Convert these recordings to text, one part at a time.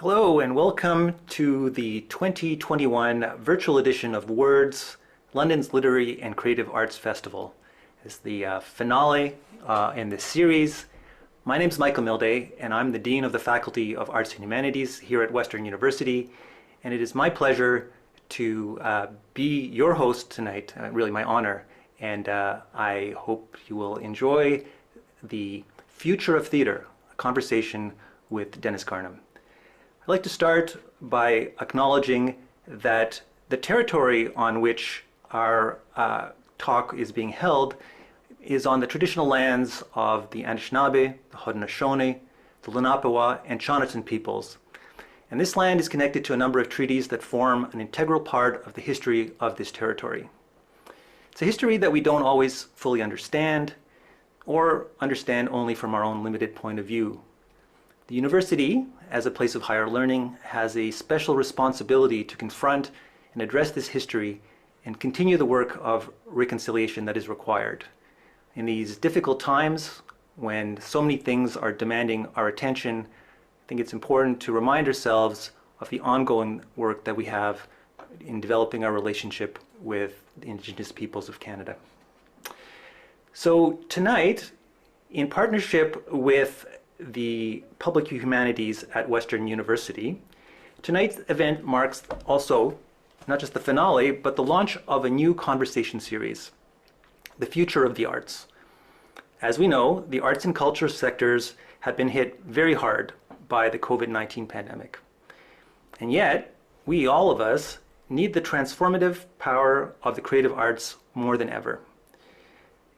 Hello and welcome to the 2021 virtual edition of Words, London's Literary and Creative Arts Festival. It's the finale in this series. My name is Michael Milde and I'm the Dean of the Faculty of Arts Humanities here at Western University. And it is my pleasure to be your host tonight, really my honor. And I hope you will enjoy the future of theater, a conversation with Dennis Garnhum. I'd like to start by acknowledging that the territory on which our talk is being held is on the traditional lands of the Anishinaabe, the Haudenosaunee, the Lenape, and Chonnonton peoples. And this land is connected to a number of treaties that form an integral part of the history of this territory. It's a history that we don't always fully understand, or understand only from our own limited point of view. The university, as a place of higher learning, has a special responsibility to confront and address this history and continue the work of reconciliation that is required. In these difficult times, when so many things are demanding our attention, I think it's important to remind ourselves of the ongoing work that we have in developing our relationship with the Indigenous peoples of Canada. So tonight, in partnership with the Public Humanities at Western University, tonight's event marks also not just the finale, but the launch of a new conversation series, The Future of the Arts. As we know, the arts and culture sectors have been hit very hard by the COVID-19 pandemic. And yet, we, all of us, need the transformative power of the creative arts more than ever.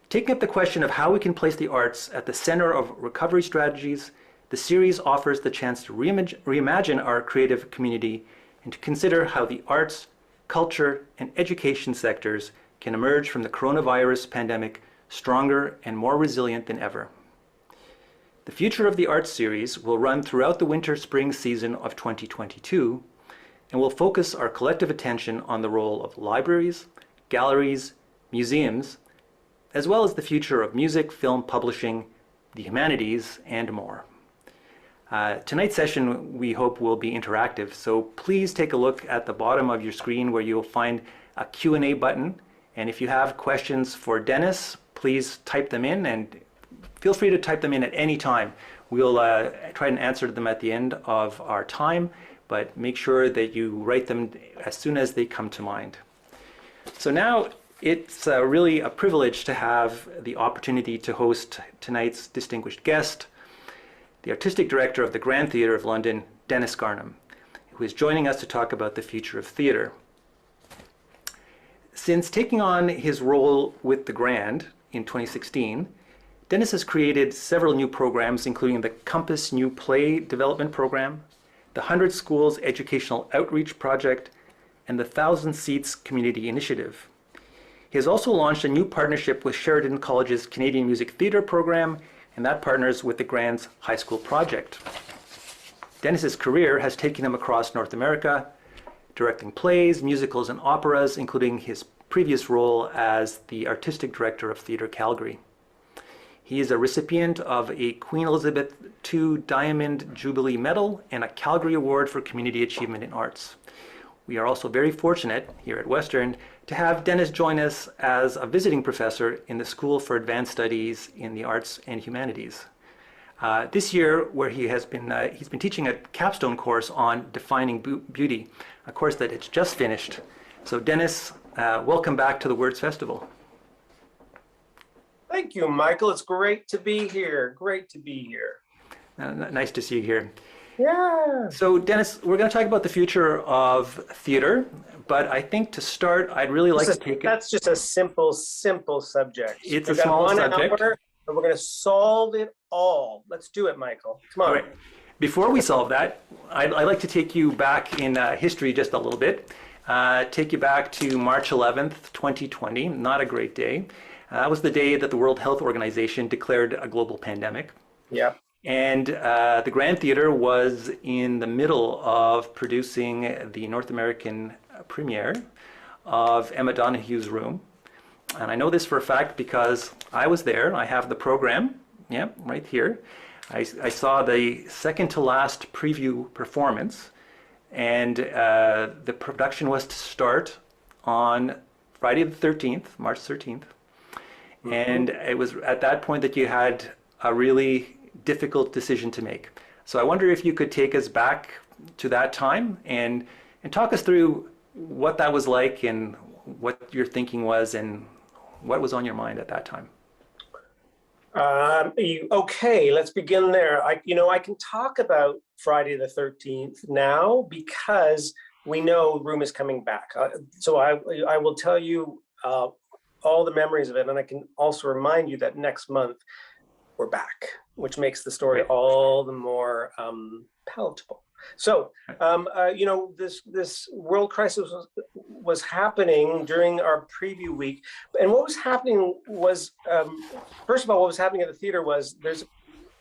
Taking up the question of how we can place the arts at the center of recovery strategies, the series offers the chance to reimagine our creative community and to consider how the arts, culture, and education sectors can emerge from the coronavirus pandemic stronger and more resilient than ever. The Future of the Arts series will run throughout the winter-spring season of 2022 and will focus our collective attention on the role of libraries, galleries, museums, as well as the future of music, film, publishing, the humanities, and more. Tonight's session, we hope, will be interactive, so please take a look at the bottom of your screen where you'll find a Q&A button, and if you have questions for Dennis, please type them in, and feel free to type them in at any time. We'll try and answer them at the end of our time, but make sure that you write them as soon as they come to mind. So now, it's really a privilege to have the opportunity to host tonight's distinguished guest, the Artistic Director of the Grand Theatre of London, Dennis Garnhum, who is joining us to talk about the future of theatre. Since taking on his role with the Grand in 2016, Dennis has created several new programs, including the Compass New Play Development Program, the 100 Schools Educational Outreach Project, and the 1,000 Seats Community Initiative. He has also launched a new partnership with Sheridan College's Canadian Music Theatre program, and that partners with the Grand's High School Project. Dennis's career has taken him across North America, directing plays, musicals, and operas, including his previous role as the Artistic Director of Theatre Calgary. He is a recipient of a Queen Elizabeth II Diamond Jubilee Medal and a Calgary Award for Community Achievement in Arts. We are also very fortunate here at Western to have Dennis join us as a visiting professor in the School for Advanced Studies in the Arts and Humanities. This year, where he's been teaching a capstone course on defining beauty, a course that it's just finished. So Dennis, welcome back to the Words Festival. Thank you, Michael. It's great to be here. Great to be here. Nice to see you here. Yeah. So Dennis, we're going to talk about the future of theater, but I think to start, I'd really like to take it. That's just a simple subject. It's a small subject. Hour, and we're going to solve it all. Let's do it, Michael. Come on. All right. Before we solve that, I'd like to take you back in history just a little bit. Take you back to March 11th, 2020. Not a great day. That was the day that the World Health Organization declared a global pandemic. Yep. And the Grand Theatre was in the middle of producing the North American premiere of Emma Donohue's Room. And I know this for a fact because I was there. I have the program, yeah, right here. I saw the second to last preview performance, and the production was to start on Friday the 13th, March 13th. And it was at that point that you had a really difficult decision to make. So I wonder if you could take us back to that time and talk us through what that was like and what your thinking was and what was on your mind at that time. Okay, let's begin there. I can talk about Friday the 13th now because we know Room is coming back. So I will tell you all the memories of it, and I can also remind you that next month we're back, which makes the story all the more palatable. So, this world crisis was happening during our preview week. And what was happening was, first of all, what was happening at the theater was there's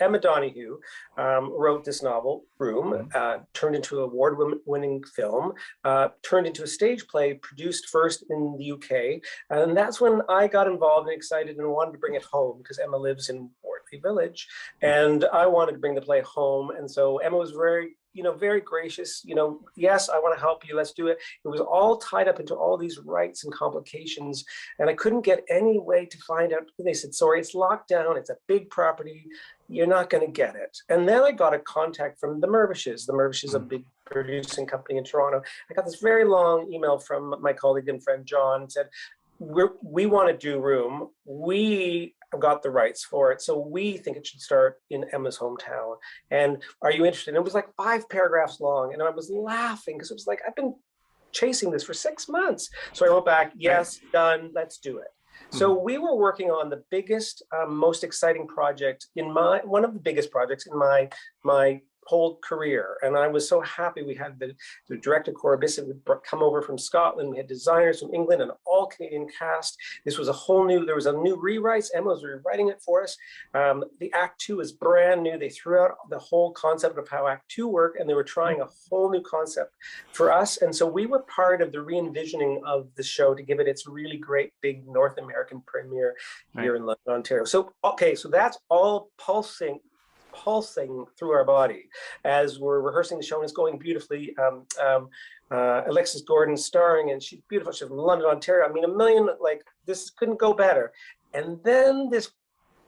Emma Donoghue wrote this novel, Room, turned into an award-winning film, turned into a stage play produced first in the UK. And that's when I got involved and excited and wanted to bring it home because Emma lives in Wortley Village. And I wanted to bring the play home. And so Emma was very gracious, yes, I want to help you, let's do it. It was all tied up into all these rights and complications, and I couldn't get any way to find out. They said, sorry, it's locked down, it's a big property, you're not going to get it. And then I got a contact from the Mirvishes. The Mirvishes, a big producing company in Toronto. I got this very long email from my colleague and friend John, said, we want to do Room. We got the rights for it, so we think it should start in Emma's hometown. And are you interested? And it was like 5 paragraphs long, and I was laughing because it was like, I've been chasing this for 6 months. So I wrote back, yes, done, let's do it. So we were working on the biggest, most exciting project one of the biggest projects in my whole career. And I was so happy we had the director, Cora Bissett, would come over from Scotland. We had designers from England and an all Canadian cast. This was there was a new rewrites. Emma was rewriting it for us. The Act 2 is brand new. They threw out the whole concept of how Act 2 worked, and they were trying a whole new concept for us. And so we were part of the re-envisioning of the show to give it its really great big North American premiere here in London, Ontario. So, okay, so that's all pulsing through our body as we're rehearsing the show, and it's going beautifully. Alexis Gordon starring, and she's beautiful. She's from London, Ontario. I mean, this couldn't go better. And then this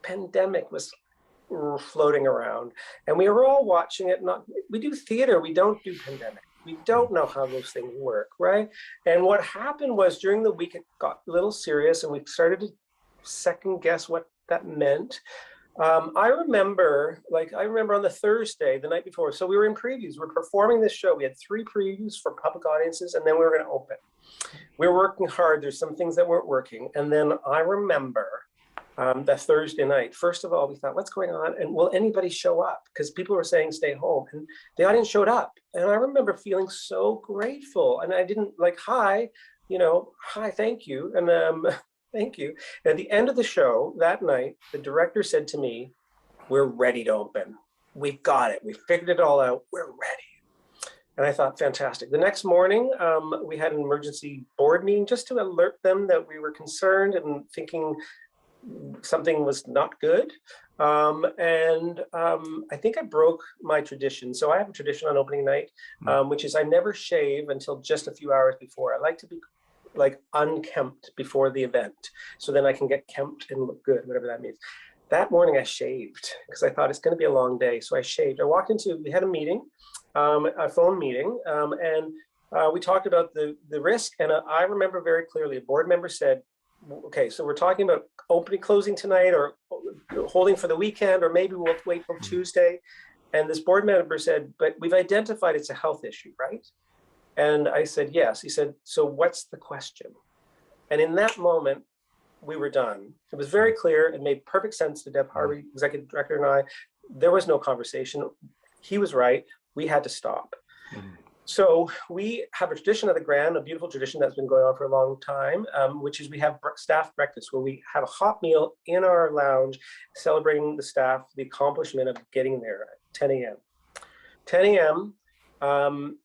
pandemic was floating around, and we were all watching it. We do theater, we don't do pandemic. We don't know how those things work, right? And what happened was during the week, it got a little serious, and we started to second guess what that meant. I remember on the Thursday, the night before, so we were in previews, we're performing this show. We had 3 previews for public audiences, and then we were going to open. We were working hard. There's some things that weren't working. And then I remember that Thursday night, first of all, we thought, what's going on? And will anybody show up? Because people were saying stay home, and the audience showed up. And I remember feeling so grateful. And I didn't hi, thank you. And thank you. And at the end of the show that night, the director said to me, we're ready to open. We've got it. We figured it all out. We're ready. And I thought, fantastic. The next morning, we had an emergency board meeting just to alert them that we were concerned and thinking something was not good. I think I broke my tradition. So I have a tradition on opening night, which is I never shave until just a few hours before. I like to be unkempt before the event, so then I can get kempt and look good, whatever that means. That morning I shaved because I thought it's going to be a long day, so I shaved. We had a meeting, a phone meeting, and we talked about the risk, and I remember very clearly a board member said, okay, so we're talking about closing tonight, or holding for the weekend, or maybe we'll wait till Tuesday. And this board member said, but we've identified it's a health issue, right? And I said, yes. He said, so what's the question? And in that moment, we were done. It was very clear. It made perfect sense to Deb Harvey, executive director, and I. There was no conversation. He was right. We had to stop. So we have a tradition at the Grand, a beautiful tradition that's been going on for a long time, which is we have staff breakfast where we have a hot meal in our lounge celebrating the staff, the accomplishment of getting there at 10 a.m. 10 a.m.,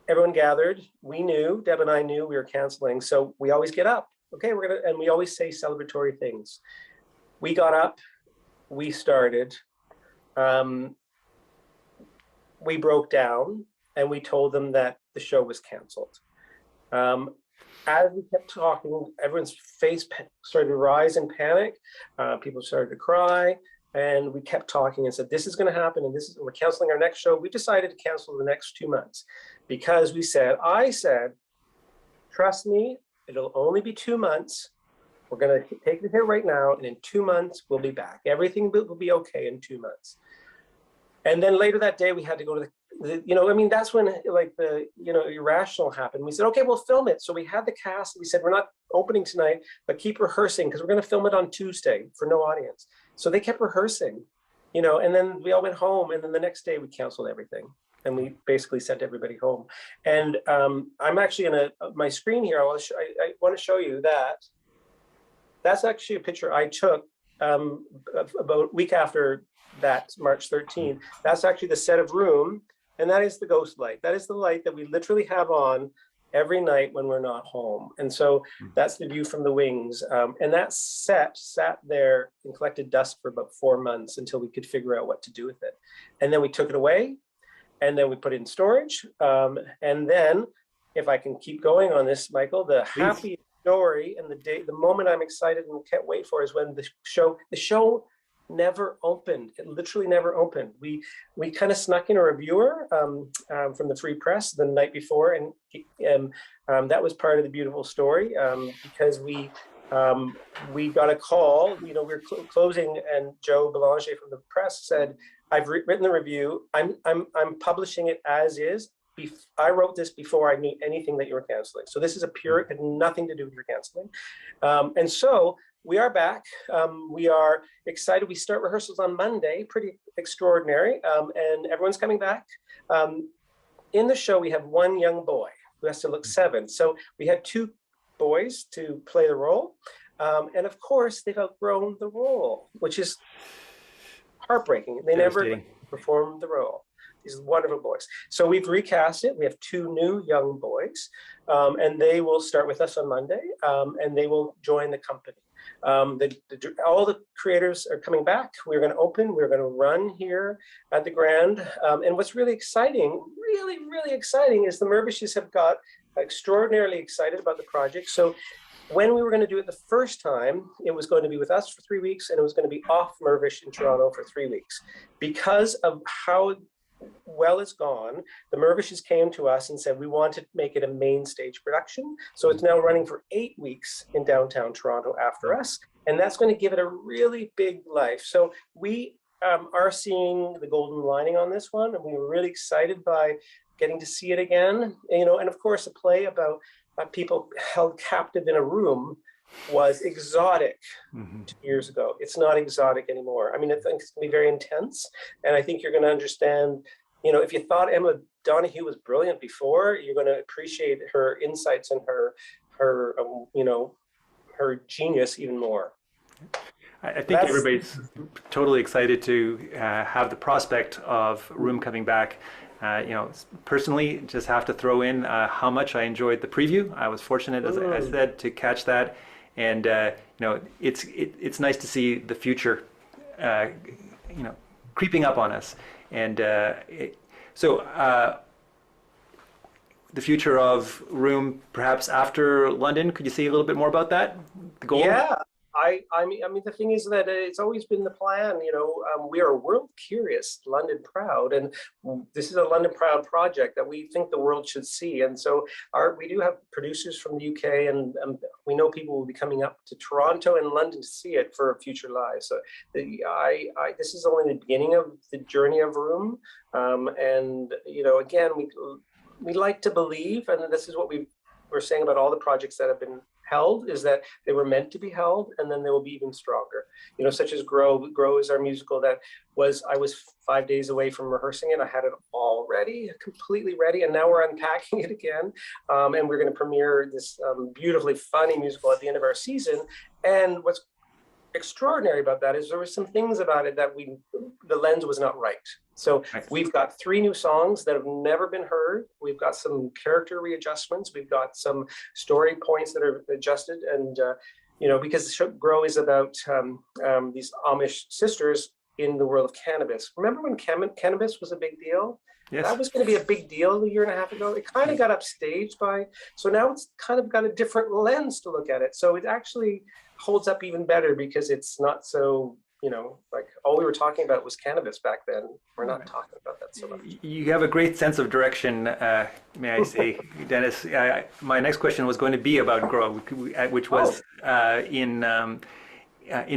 everyone gathered. We knew, Deb and I knew we were canceling. So we always get up. Okay, and we always say celebratory things. We got up, we started. we broke down and we told them that the show was canceled. As we kept talking, everyone's face started to rise in panic. People started to cry, and we kept talking and said, "This is going to happen, and we're canceling our next show." We decided to cancel the next 2 months because I said, "Trust me, it'll only be 2 months. We're going to take the hit right now, and in 2 months we'll be back. Everything will be okay in 2 months." And then later that day, we had to go to that's when like the, irrational happened. We said, okay, we'll film it. So we had the cast. We said, we're not opening tonight, but keep rehearsing because we're going to film it on Tuesday for no audience. So they kept rehearsing, and then we all went home. And then the next day we canceled everything. And we basically sent everybody home. And I'm actually in my screen here. I want to show you that. That's actually a picture I took about a week after that, March 13th. That's actually the set of Room, and that is the ghost light. That is the light that we literally have on every night when we're not home. And so that's the view from the wings. And that set sat there and collected dust for about 4 months until we could figure out what to do with it. And then we took it away, and then we put it in storage. And then, if I can keep going on this, Michael, the happy story and the moment I'm excited and can't wait for is when the show never opened. It literally never opened. We kind of snuck in a reviewer from the Free Press the night before, and that was part of the beautiful story because we got a call. We were closing, and Joe Belanger from the press said, "I've written the review. I'm publishing it as is. I wrote this before I knew anything that you were canceling. So this is it had nothing to do with your canceling." And so we are back. We are excited. We start rehearsals on Monday, pretty extraordinary. And everyone's coming back. In the show, we have one young boy who has to look 7. So we had 2 boys to play the role. And of course, they've outgrown the role, which is heartbreaking. They never performed the role. These wonderful boys. So we've recast it. We have 2 new young boys, and they will start with us on Monday, and they will join the company. All the creators are coming back. We're going to open. We're going to run here at the Grand. And what's really exciting, really exciting, is the Mirvishes have got extraordinarily excited about the project. So when we were going to do it the first time, it was going to be with us for 3 weeks, and it was going to be off Mirvish in Toronto for 3 weeks. Because of how well it's gone, the Mirvishes came to us and said, we want to make it a main stage production. So it's now running for 8 weeks in downtown Toronto after us. And that's going to give it a really big life. So we are seeing the golden lining on this one. And we were really excited by getting to see it again. And of course, a play about people held captive in a room was exotic 2 years ago. It's not exotic anymore. I mean, I think it's going to be very intense. And I think you're going to understand, if you thought Emma Donoghue was brilliant before, you're going to appreciate her insights and her genius even more. I think everybody's totally excited to have the prospect of Room coming back. Personally, just have to throw in how much I enjoyed the preview. I was fortunate, as I said, to catch that. And it's nice to see the future, creeping up on us. And so the future of Room, perhaps after London. Could you say a little bit more about that? The goal? Yeah. I mean, the thing is that it's always been the plan. We are world curious, London proud, and this is a London proud project that we think the world should see. And so we do have producers from the UK, and we know people will be coming up to Toronto and London to see it for future live. So this is only the beginning of the journey of Room, and again, we like to believe, and this is what we're saying about all the projects that have been held, is that they were meant to be held, and then they will be even stronger. Such as Grow. Grow is our musical that I was 5 days away from rehearsing it. I had it all ready, completely ready, and now we're unpacking it again. And we're going to premiere this beautifully funny musical at the end of our season. And what's extraordinary about that is there were some things about it that the lens was not right. So we've got 3 new songs that have never been heard. We've got some character readjustments. We've got some story points that are adjusted. And, because the show Grow is about these Amish sisters in the world of cannabis. Remember when cannabis was a big deal? Yes. That was going to be a big deal a year and a half ago. It kind of got upstaged so now it's kind of got a different lens to look at it. So it actually holds up even better because it's not so, like all we were talking about was cannabis back then. We're not talking about that so much. You have a great sense of direction, may I say, Dennis. My next question was going to be about Grow, which was in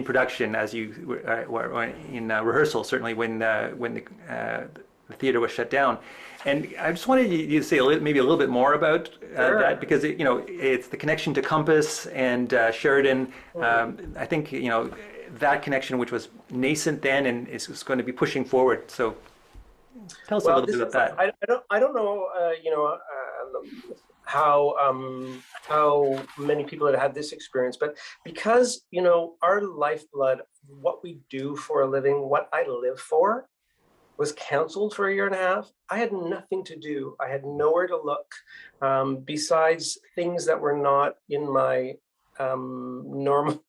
production as you were in rehearsal, certainly when the theater was shut down. And I just wanted you to say maybe a little bit more about that, because it's the connection to Compass and Sheridan. I think that connection, which was nascent then and is going to be pushing forward. So tell us a little bit about that. I don't know how many people had this experience, but because our lifeblood, what we do for a living, what I live for, was canceled for a year and a half. I had nothing to do. I had nowhere to look besides things that were not in my normal.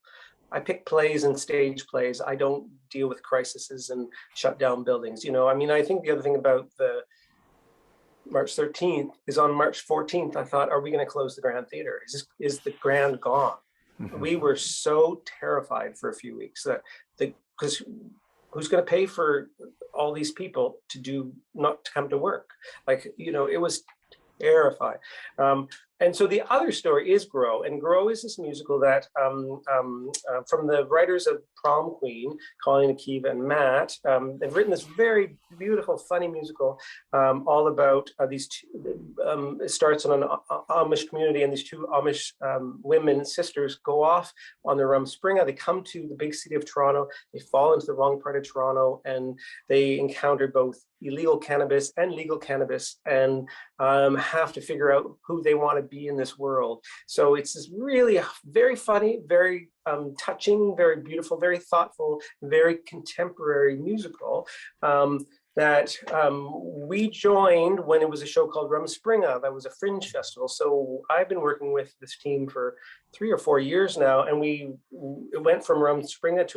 I pick plays and stage plays. I don't deal with crises and shut down buildings. I think the other thing about the March 13th is on March 14th, I thought, are we going to close the Grand Theater? Is the Grand gone? Mm-hmm. We were so terrified for a few weeks because who's going to pay for all these people not to come to work? It was terrifying. And so the other story is Grow, and Grow is this musical that from the writers of Prom Queen, Colleen, Akiva, and Matt, they've written this very beautiful, funny musical all about these two. It starts on an Amish community, and these two Amish women, sisters, go off on their Rumspringa. They come to the big city of Toronto. They fall into the wrong part of Toronto, and they encounter both illegal cannabis and legal cannabis, and have to figure out who they want to be in this world. So it's this really very funny, very touching, very beautiful, very thoughtful, very contemporary musical that we joined when it was a show called Rumspringa. That was a fringe festival. So I've been working with this team for 3 or 4 years now, and it went from Rumspringa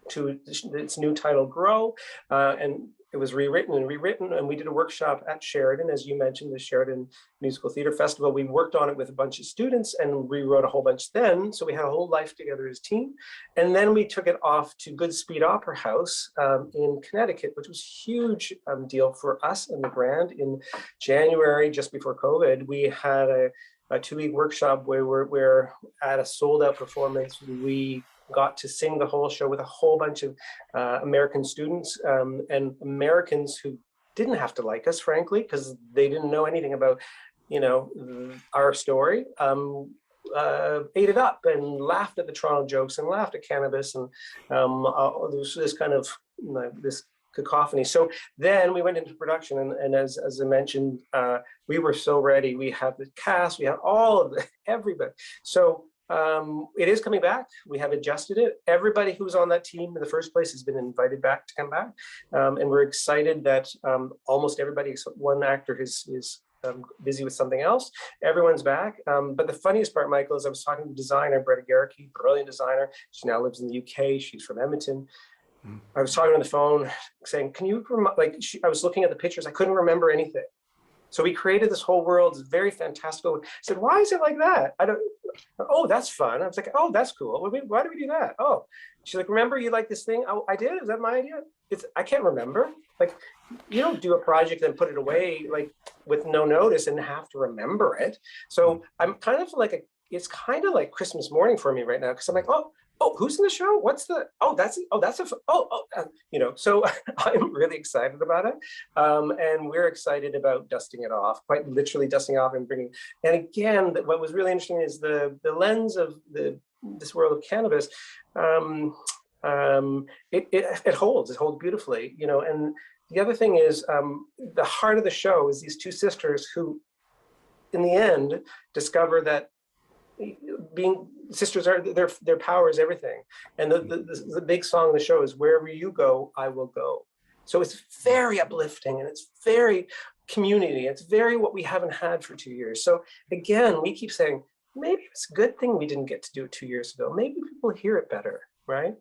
to its new title, Grow, and it was rewritten, and we did a workshop at Sheridan, as you mentioned, the Sheridan Musical Theater Festival. We worked on it with a bunch of students and rewrote a whole bunch then, so we had a whole life together as a team. And then we took it off to Goodspeed Opera House in Connecticut, which was a huge deal for us and the brand. In January, just before COVID, we had a 2-week workshop where we're at a sold-out performance. We got to sing the whole show with a whole bunch of American students and Americans who didn't have to like us, frankly, because they didn't know anything about, our story. Ate it up and laughed at the Toronto jokes and laughed at cannabis, and there was this kind of this cacophony. So then we went into production, and as I mentioned, we were so ready. We have the cast, we have all of everybody. So it is coming back. We have adjusted it. Everybody who's on that team in the first place has been invited back to come back, and we're excited that almost everybody except one actor is busy with something else. Everyone's back. But the funniest part, Michael, is I was talking to the designer, Bretta Garricky, brilliant designer. She now lives in the UK. She's from Edmonton. I was talking on the phone saying, can you, I was looking at the pictures. I couldn't remember anything. So we created this whole world. It's very fantastical. I said, why is it like that? Oh, that's fun. I was like, oh, that's cool. Why do we do that? Oh, she's like, remember you like this thing? Oh, I did. Is that my idea? I can't remember. Like, you don't do a project and put it away with no notice and have to remember it. So I'm kind of like it's kind of like Christmas morning for me right now, because I'm like, oh, who's in the show? So I'm really excited about it. And we're excited about dusting it off, quite literally dusting off and bringing, and again, what was really interesting is the lens of this world of cannabis. It holds beautifully, and the other thing is the heart of the show is these two sisters who, in the end, discover that being sisters are their power is everything. And the big song of the show is wherever you go, I will go. So it's very uplifting, and it's very community. It's very what we haven't had for 2 years. So again, we keep saying, maybe it's a good thing we didn't get to do it 2 years ago. Maybe people hear it better, right?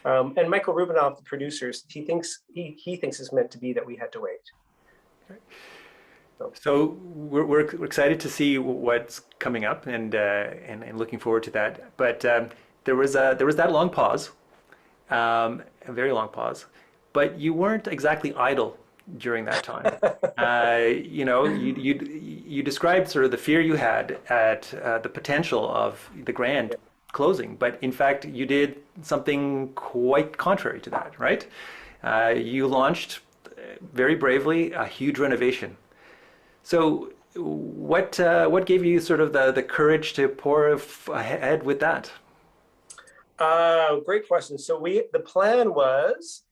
And Michael Rubinoff, the producers, he thinks it's meant to be that we had to wait. So we're excited to see what's coming up and looking forward to that. But there was that long pause, a very long pause, but you weren't exactly idle during that time. You described sort of the fear you had at the potential of the grand closing, but in fact you did something quite contrary to that, right? You launched very bravely a huge renovation. So what gave you sort of the courage to pour ahead with that? Great question. So the plan was,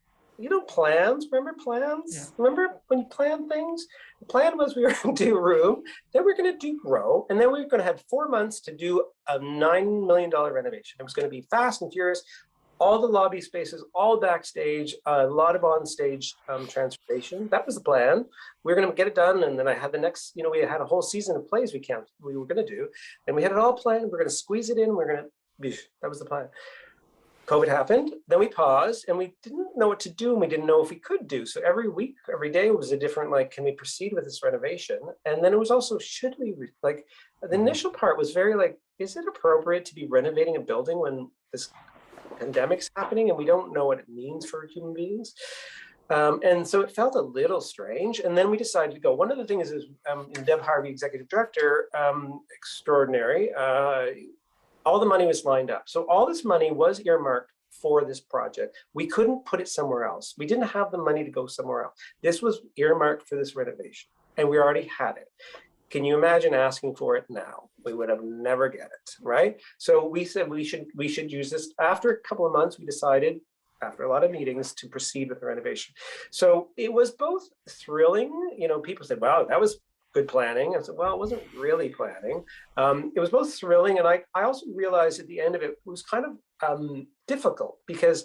plans, remember Yeah. plans? Remember when you plan things? The plan was we were going to do room, then we are going to do grow, and then we were going to have 4 months to do a $9 million renovation. It was going to be fast and furious, all the lobby spaces, all backstage, a lot of on-stage transformation. That was the plan. We were going to get it done, and then I had the next, we had a whole season of plays we were going to do, and we had it all planned. We are going to squeeze it in. That was the plan. COVID happened, then we paused, and we didn't know what to do, and we didn't know if we could do. So every week, every day was a different, can we proceed with this renovation? And then it was also, should we, the initial part was very is it appropriate to be renovating a building when this pandemic's happening and we don't know what it means for human beings? And so it felt a little strange. And then we decided to go. One of the things is, Deb Harvey, executive director, extraordinary, all the money was lined up. So all this money was earmarked for this project. We couldn't put it somewhere else. We didn't have the money to go somewhere else. This was earmarked for this renovation, and we already had it. Can you imagine asking for it now? We would have never get it, right? So we said we should use this. After a couple of months, we decided, after a lot of meetings, to proceed with the renovation. So it was both thrilling. People said, wow, that was good planning. I said, well, it wasn't really planning. It was both thrilling, and I also realized at the end of it, it was kind of difficult because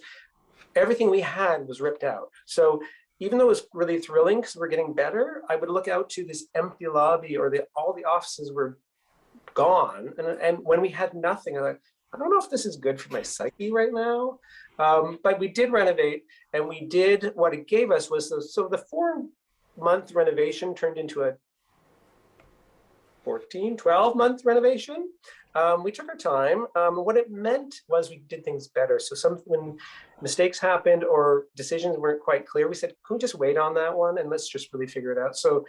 everything we had was ripped out. So even though it was really thrilling because we're getting better, I would look out to this empty lobby, or all the offices were gone. And when we had nothing, I'm like, I don't know if this is good for my psyche right now. But we did renovate, and we did, what it gave us was, the 4-month renovation turned into a 12-month renovation. We took our time. What it meant was we did things better. So when mistakes happened or decisions weren't quite clear, we said, can we just wait on that one and let's just really figure it out? So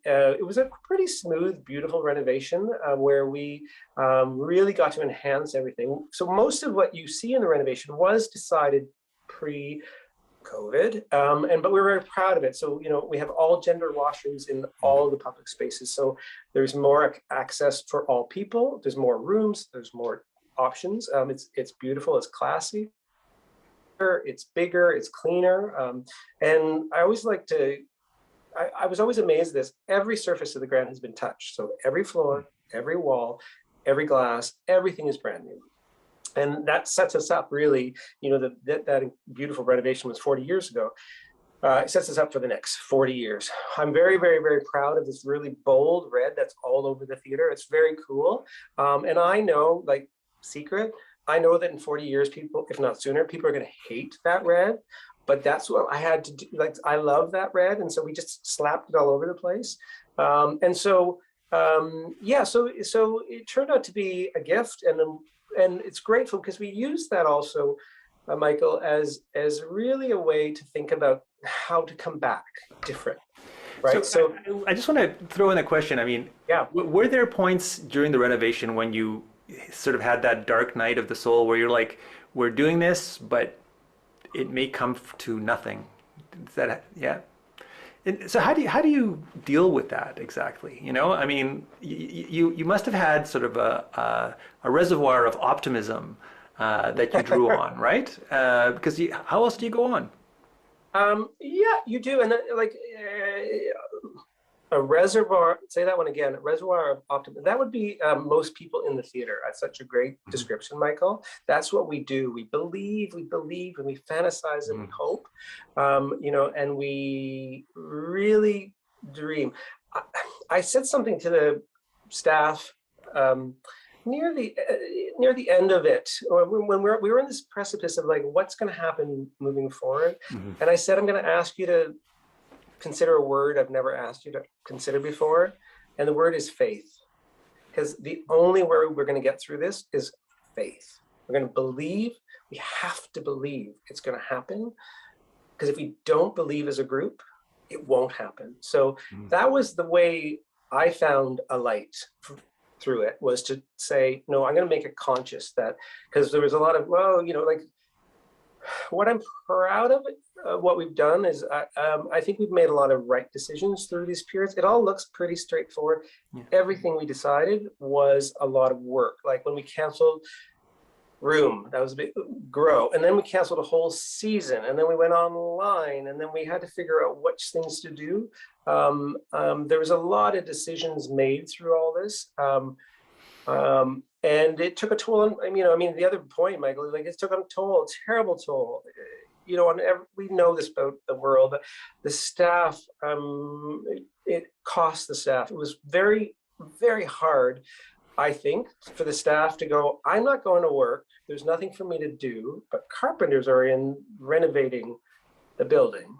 it was a pretty smooth, beautiful renovation where we really got to enhance everything. So most of what you see in the renovation was decided pre-COVID, but we were very proud of it. So, we have all gender washrooms in all of the public spaces. So there's more access for all people. There's more rooms. There's more options. It's beautiful. It's classy. It's bigger. It's cleaner. And I always I was always amazed at this. Every surface of the Grand has been touched. So every floor, every wall, every glass, everything is brand new. And that sets us up really, that beautiful renovation was 40 years ago. It sets us up for the next 40 years. I'm very, very, very proud of this really bold red that's all over the theater. It's very cool. And I know, secret, I know that in 40 years, people, if not sooner, people are going to hate that red. But that's what I had to do. I love that red. And so we just slapped it all over the place. So it turned out to be a gift. And it's grateful because we use that also, Michael, as really a way to think about how to come back different, right? So I just want to throw in a question. I mean, yeah, were there points during the renovation when you sort of had that dark night of the soul where you're like, we're doing this, but it may come to nothing? Is that, yeah? And so how do you deal with that exactly? I mean, you must have had sort of a reservoir of optimism that you drew on, right? Because how else do you go on? Yeah, you do. And a reservoir, say that one again, a reservoir of optimism. That would be most people in the theater. That's such a great description, Michael. That's what we do. We believe, and we fantasize, and we hope, and we really dream. I said something to the staff, near the end of it, or when we were in this precipice of like what's going to happen moving forward, and I said I'm going to ask you to consider a word I've never asked you to consider before, and the word is faith, because the only way we're going to get through this is faith. We're going to believe. We have to believe it's going to happen, because if we don't believe as a group, it won't happen. So that was the way I found a light through it, was to say, no, I'm going to make it conscious, that, because there was a lot of, well, you know, like what I'm proud of, what we've done is I think we've made a lot of right decisions through these periods. It all looks pretty straightforward. Yeah. Everything we decided was a lot of work. Like when we canceled Room, that was a big grow, and then we canceled a whole season, and then we went online, and then we had to figure out which things to do. There was a lot of decisions made through all this, and it took a toll on, I mean, the other point, Michael, like it took a toll, a terrible toll. You know, we know this about the world. The staff, it cost the staff. It was very, very hard, I think, for the staff to go, I'm not going to work. There's nothing for me to do, but carpenters are in renovating the building.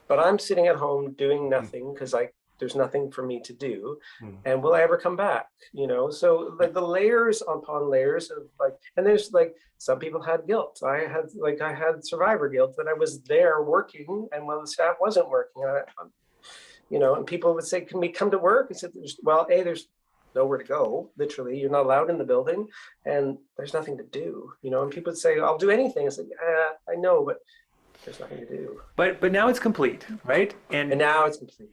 But I'm sitting at home doing nothing because there's nothing for me to do. And will I ever come back? You know, so like the layers upon layers of like, and there's like, some people had guilt. I had survivor guilt that I was there working, and when the staff wasn't working, you know, and people would say, can we come to work? I said, there's nowhere to go. Literally, you're not allowed in the building, and there's nothing to do. You know, and people would say, I'll do anything. It's like, I know, but there's nothing to do. But now it's complete, right? And now it's complete.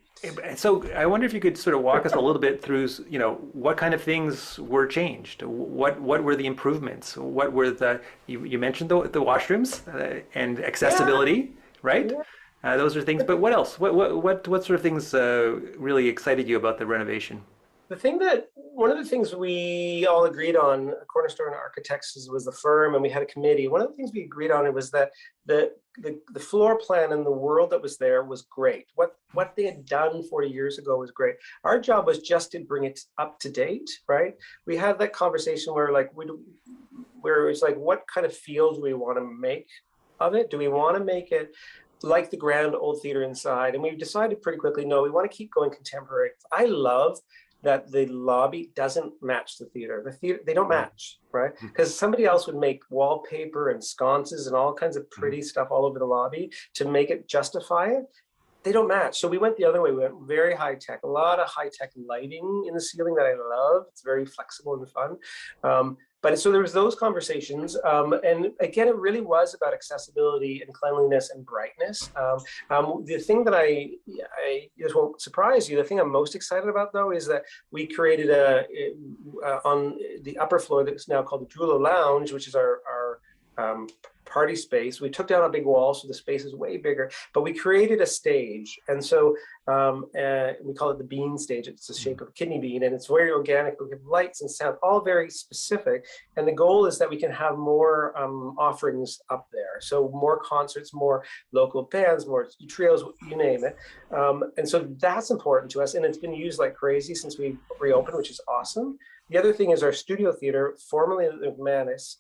So I wonder if you could sort of walk us a little bit through, you know, what kind of things were changed? What were the improvements? What were you mentioned the washrooms and accessibility, right? Yeah. Those are things. But what else? What sort of things really excited you about the renovation? One of the things we all agreed on, Cornerstone Architects was the firm, and we had a committee. One of the things we agreed on, it was that the floor plan and the world that was there was great. What they had done 40 years ago was great. Our job was just to bring it up to date, right? We had that conversation where it's like, what kind of feel do we want to make of it? Do we want to make it like the grand old theater inside? And we decided pretty quickly, no, we want to keep going contemporary. I love that the lobby doesn't match the theater. The theater, they don't match, right? Because somebody else would make wallpaper and sconces and all kinds of pretty stuff all over the lobby to make it justify it. They don't match. So we went the other way. We went very high tech, a lot of high tech lighting in the ceiling that I love. It's very flexible and fun. But so there was those conversations, and again, it really was about accessibility and cleanliness and brightness. The thing that I just won't surprise you, the thing I'm most excited about though is that we created on the upper floor that's now called the Drula Lounge, which is our party space. We took down a big wall, so the space is way bigger, but we created a stage. And so we call it the bean stage. It's the shape of a kidney bean, and it's very organic. We have lights and sound, all very specific. And the goal is that we can have more offerings up there. So more concerts, more local bands, more trios, you name it. And so that's important to us. And it's been used like crazy since we reopened, which is awesome. The other thing is our studio theater, formerly the Manus,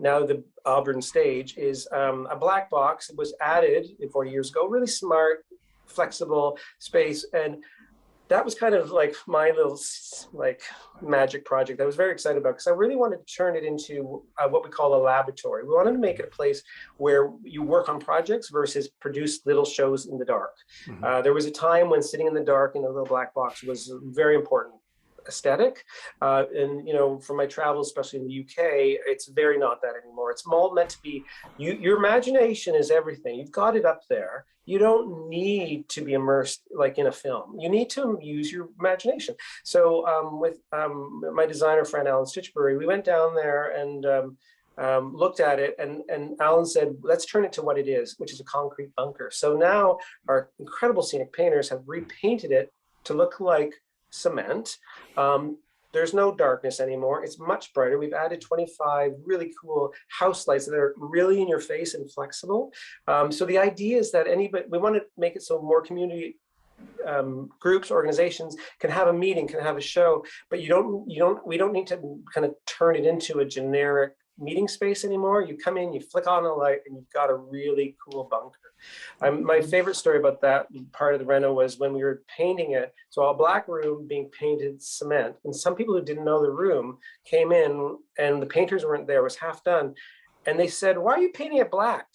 now the Auburn stage, is a black box. It was added 40 years ago, really smart, flexible space. And that was kind of like my little magic project I was very excited about, because I really wanted to turn it into what we call a laboratory. We wanted to make it a place where you work on projects versus produce little shows in the dark. There was a time when sitting in the dark in a little black box was very important aesthetic, and you know, from my travels, especially in the UK, it's very not that anymore. It's all meant to be, your imagination is everything. You've got it up there. You don't need to be immersed like in a film. You need to use your imagination. So with my designer friend Alan Stitchbury, we went down there and looked at it, and Alan said, let's turn it to what it is, which is a concrete bunker. So now our incredible scenic painters have repainted it to look like cement. There's no darkness anymore. It's much brighter. We've added 25 really cool house lights that are really in your face and flexible. So the idea is that we want to make it so more community groups, organizations can have a meeting, can have a show, but we don't need to kind of turn it into a generic meeting space anymore. You come in, you flick on a light, and you've got a really cool bunker. My favorite story about that part of the reno was when we were painting it. So a black room being painted cement, and some people who didn't know the room came in, and the painters weren't there, it was half done, and they said, "Why are you painting it black?"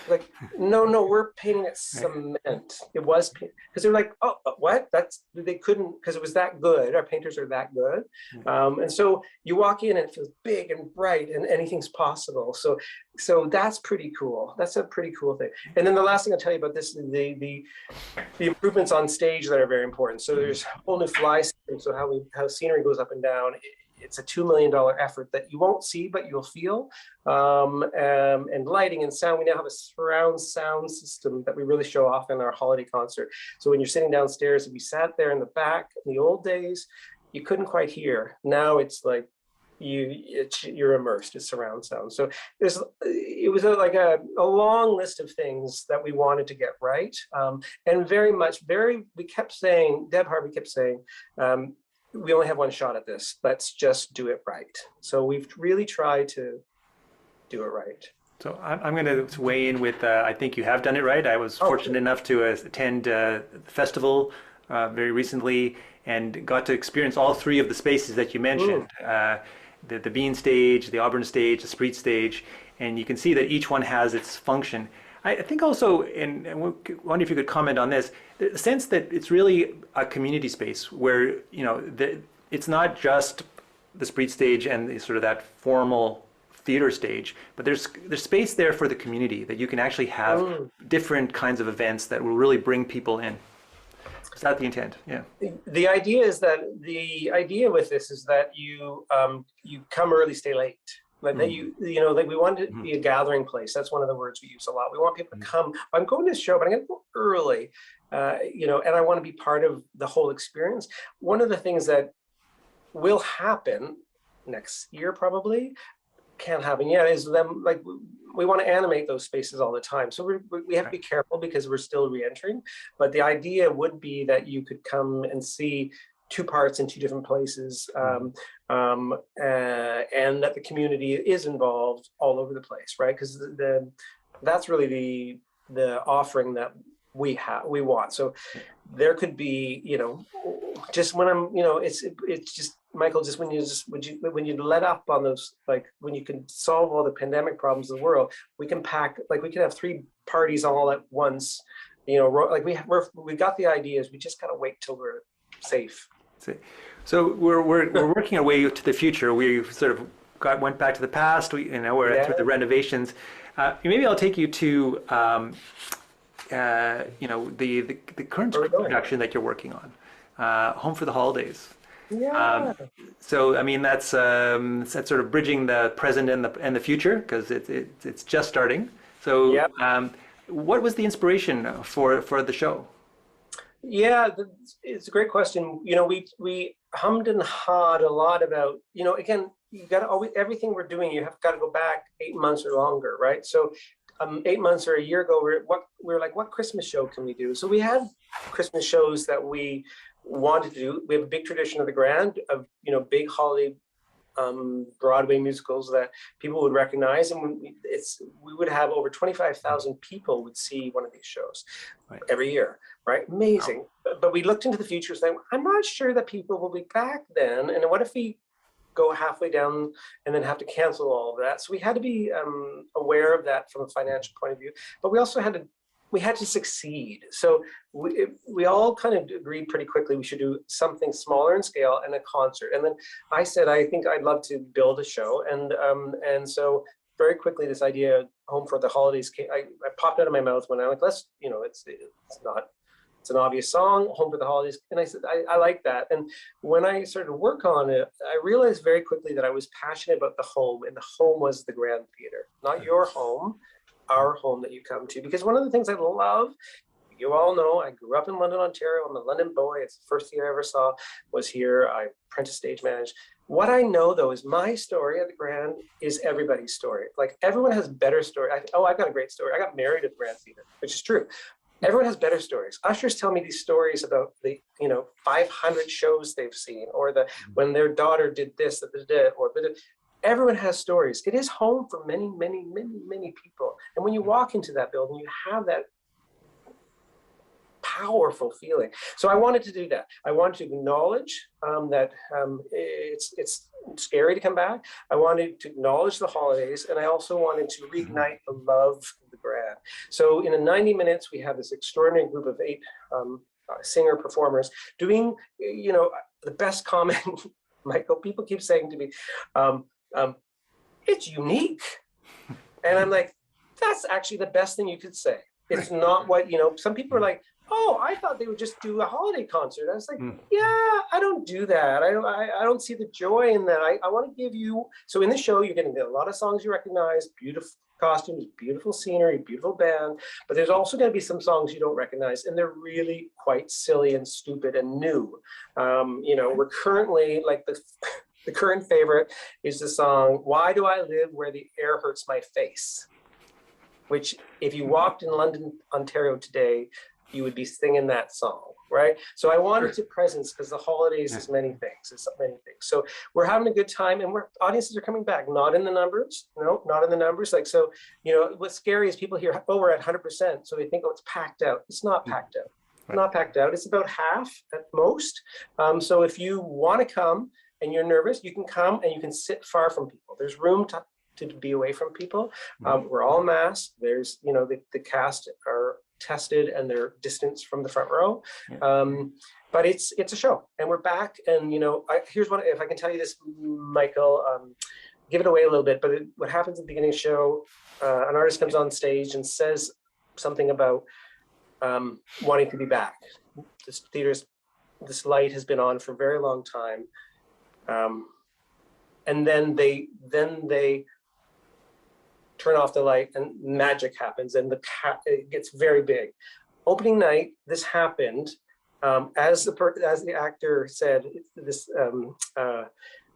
Like, no, we're painting it cement. It was because they're like, oh, what? They couldn't, because it was that good. Our painters are that good. And so you walk in and it feels big and bright and anything's possible. So that's pretty cool. That's a pretty cool thing. And then the last thing I'll tell you about this is the improvements on stage that are very important. So there's a whole new fly system. So how scenery goes up and down. It's a $2 million effort that you won't see, but you'll feel. And lighting and sound. We now have a surround sound system that we really show off in our holiday concert. So when you're sitting downstairs, if you sat there in the back in the old days, you couldn't quite hear. Now it's like you're immersed. It's surround sound. So it was like a long list of things that we wanted to get right. And we kept saying, Deb Harvey kept saying, we only have one shot at this. Let's just do it right. So we've really tried to do it right. So I'm going to weigh in with, I think you have done it right. I was fortunate enough to attend the festival very recently and got to experience all three of the spaces that you mentioned. The Bean stage, the Auburn stage, the Spreet stage, and you can see that each one has its function. I think also, and I wonder if you could comment on this, the sense that it's really a community space where, it's not just the Spreet stage and sort of that formal theater stage, but there's space there for the community that you can actually have different kinds of events that will really bring people in. Is that the intent? Yeah. The idea with this is that you come early, stay late. Like that we want it to be a gathering place. That's one of the words we use a lot. We want people to come. I'm going to this show, but I'm going to go early, and I want to be part of the whole experience. One of the things that will happen next year, probably can't happen yet, is them like we want to animate those spaces all the time. So we have to be careful because we're still re-entering. But the idea would be that you could come and see two parts in two different places, and that the community is involved all over the place, right? Because that's really the offering that we want. So there could be, just when I'm, it's just Michael, just when you let up on those, like when you can solve all the pandemic problems of the world, we can have 3 parties all at once, like we've got the ideas. We just gotta wait till we're safe. So we're working our way to the future. We sort of went back to the past. We're through the renovations. Maybe I'll take you to the current production that you're working on, Home for the Holidays. Yeah. So I mean that's sort of bridging the present and the future because it's just starting. So what was the inspiration for the show? Yeah, it's a great question. We hummed and hawed a lot about, again, you got to always, everything we're doing, you have got to go back 8 months or longer, right? So 8 months or a year ago, we were like, what Christmas show can we do? So we had Christmas shows that we wanted to do. We have a big tradition of the Grand, of, big holiday Broadway musicals that people would recognize, and we would have over 25,000 people would see one of these shows every year, right? Amazing. Wow. But we looked into the future saying, I'm not sure that people will be back then, and what if we go halfway down and then have to cancel all of that? So we had to be aware of that from a financial point of view, but we also had to succeed. So we all kind of agreed pretty quickly we should do something smaller in scale and a concert. And then I said, I think I'd love to build a show. And so very quickly this idea, Home for the Holidays, I popped out of my mouth when I like, it's an obvious song, Home for the Holidays. And I said, I like that. And when I started to work on it, I realized very quickly that I was passionate about the home, and the home was the Grand Theater, not your home, our home that you come to. Because one of the things I love, you all know, I grew up in London, Ontario. I'm a London boy. It's the first theater I ever saw was here. I apprentice stage managed. What I know though is my story at the Grand is everybody's story. Like everyone has better story. I've got a great story. I got married at the Grand Theater, which is true. Everyone has better stories. Ushers tell me these stories about the 500 shows they've seen, or the when their daughter did this, or everyone has stories. It is home for many, many, many, many people. And when you walk into that building, you have that powerful feeling. So I wanted to do that. I wanted to acknowledge that it's scary to come back. I wanted to acknowledge the holidays, and I also wanted to reignite the love of the Grand. So in 90 minutes, we have this extraordinary group of 8 singer performers doing, the best comment, Michael, people keep saying to me, it's unique. And I'm like, that's actually the best thing you could say. It's not what, some people are like, oh, I thought they would just do a holiday concert. I was like, yeah, I don't do that. I don't see the joy in that. I want to give you, so in the show, you're going to get a lot of songs you recognize, beautiful costumes, beautiful scenery, beautiful band, but there's also going to be some songs you don't recognize, and they're really quite silly and stupid and new. We're currently, like the current favorite is the song, Why Do I Live Where the Air Hurts My Face? Which if you walked in London, Ontario today, you would be singing that song, right? So I wanted to presence, because the holidays is many things. It's many things. So we're having a good time, and audiences are coming back. Not in the numbers, no, not in the numbers. Like, so, what's scary is people hear, oh, we're at 100%. So they think, oh, it's packed out. It's not packed out. It's not packed out. It's about half at most. So if you want to come and you're nervous, you can come and you can sit far from people. There's room to be away from people. We're all masked. There's, the cast are tested and they're distanced from the front row. But it's a show, and we're back. And here's what, if I can tell you this, Michael, give it away a little bit. But what happens at the beginning of the show, an artist comes on stage and says something about wanting to be back. This light has been on for a very long time, and then they turn off the light and magic happens, and it gets very big. Opening night, this happened, as the actor said, this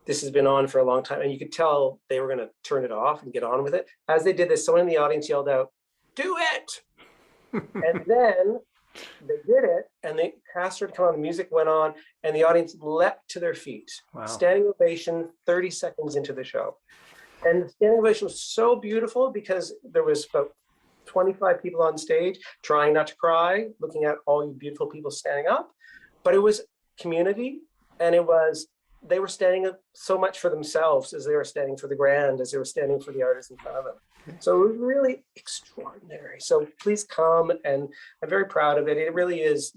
has been on for a long time, and you could tell they were going to turn it off and get on with it. As they did this, someone in the audience yelled out, "Do it!" And then they did it, and the cast started to come on, the music went on, and the audience leapt to their feet. Wow. Standing ovation 30 seconds into the show. And the standing ovation was so beautiful because there was about 25 people on stage trying not to cry, looking at all you beautiful people standing up. But it was community, and they were standing up so much for themselves as they were standing for the Grand, as they were standing for the artists in front of them. So it was really extraordinary. So please come, and I'm very proud of it. It really is,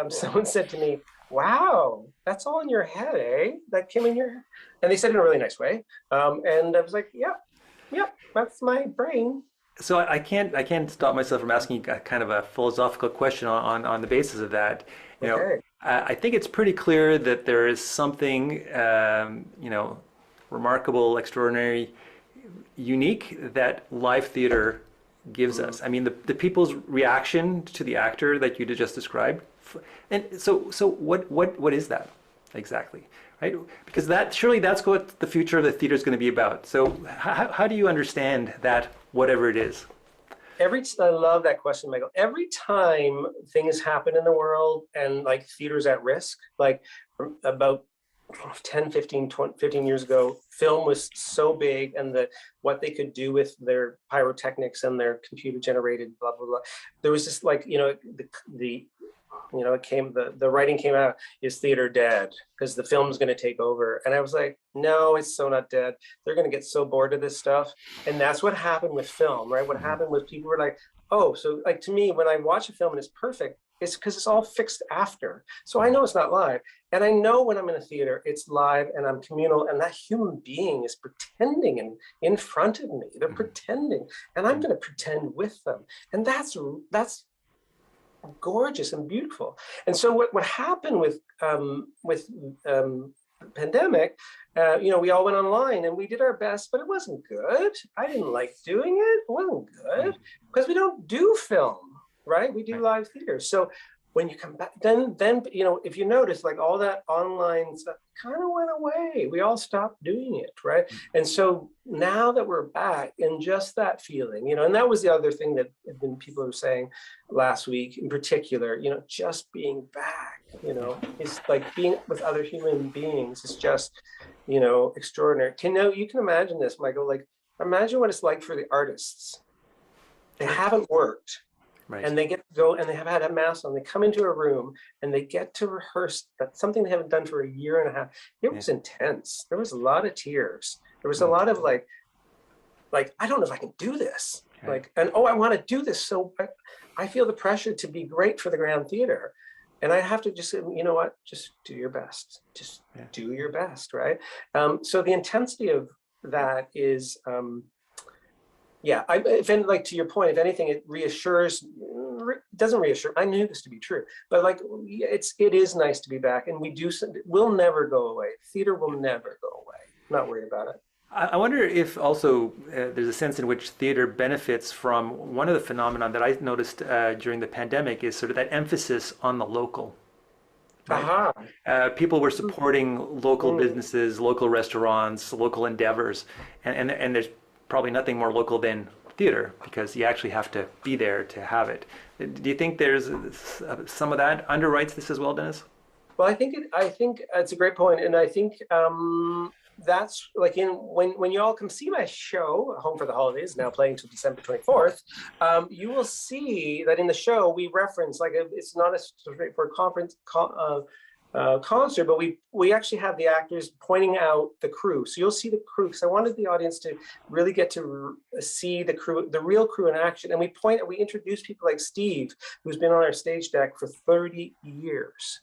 someone said to me, wow, that's all in your head, eh? That came in your head. And they said it in a really nice way. And I was like, yeah, that's my brain. So I can't stop myself from asking you kind of a philosophical question on the basis of that. Okay. I think it's pretty clear that there is something, remarkable, extraordinary, unique that live theater gives us. I mean, the people's reaction to the actor that you just described. And so what is that exactly, right? Because surely that's what the future of the theater is going to be about. So how do you understand that, whatever it is? I love that question, Michael. Every time things happen in the world and like theater's at risk, like about 10, 15 years ago, film was so big, and what they could do with their pyrotechnics and their computer generated blah, blah, blah. There was just like, the writing came out, is theater dead? Because the film's going to take over. And I was like, no, it's so not dead. They're going to get so bored of this stuff. And that's what happened with film, right? What happened was people were like, oh, so like to me, when I watch a film and it's perfect, it's because it's all fixed after. So I know it's not live. And I know when I'm in a theater, it's live and I'm communal, and that human being is pretending in front of me. They're pretending, and I'm going to pretend with them. And that's gorgeous and beautiful. And so what happened with pandemic, we all went online and we did our best, but it wasn't good. I didn't like doing it. It wasn't good because we don't do film, right? We do live theater. So when you come back, then if you notice, like all that online stuff kind of went away. We all stopped doing it, right? And so now that we're back, and just that feeling, and that was the other thing that people were saying last week in particular, just being back, it's like being with other human beings is just, extraordinary. You can imagine this, Michael, like imagine what it's like for the artists. They haven't worked. Right. And they get to go and they have had a mask on. They come into a room and they get to rehearse. That's something they haven't done for a year and a half. It was intense. There was a lot of tears. There was a lot of like, I don't know if I can do this. Right. I want to do this. So I feel the pressure to be great for the Grand Theater. And I have to just say, you know what, just do your best. Just do your best, right? So the intensity of that is, to your point, if anything, it doesn't reassure. I knew this to be true, but it is nice to be back, and we'll never go away. Theater will never go away. I'm not worried about it. I wonder if also there's a sense in which theater benefits from one of the phenomena that I noticed during the pandemic is sort of that emphasis on the local. Right? People were supporting local businesses, local restaurants, local endeavors, and there's probably nothing more local than theater because you actually have to be there to have it. Do you think there's some of that underwrites this as well, Dennis? Well, I think it's a great point, and I think that's like when you all come see my show, Home for the Holidays, now playing till December 24th, you will see that in the show we reference it's not a straightforward concert, but we actually have the actors pointing out the crew. So you'll see the crew, because I wanted the audience to really get to see the crew, the real crew in action. And we introduce people like Steve, who's been on our stage deck for 30 years.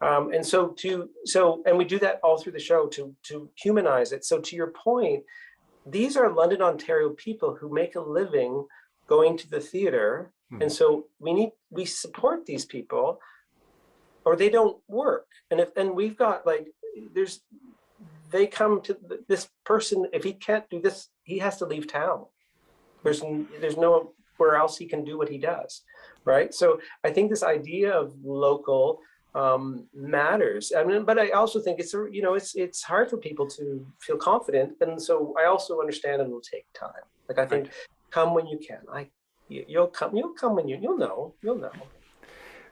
Mm-hmm. And we do that all through the show to humanize it. So to your point, these are London, Ontario people who make a living going to the theater. Mm-hmm. And so we support these people, or they don't work. And we've got they come to this person, if he can't do this, he has to leave town. There's nowhere else he can do what he does, right? So I think this idea of local matters. I mean, but I also think it's hard for people to feel confident. And so I also understand it will take time. Like I think, come when you can. You'll come when you'll know.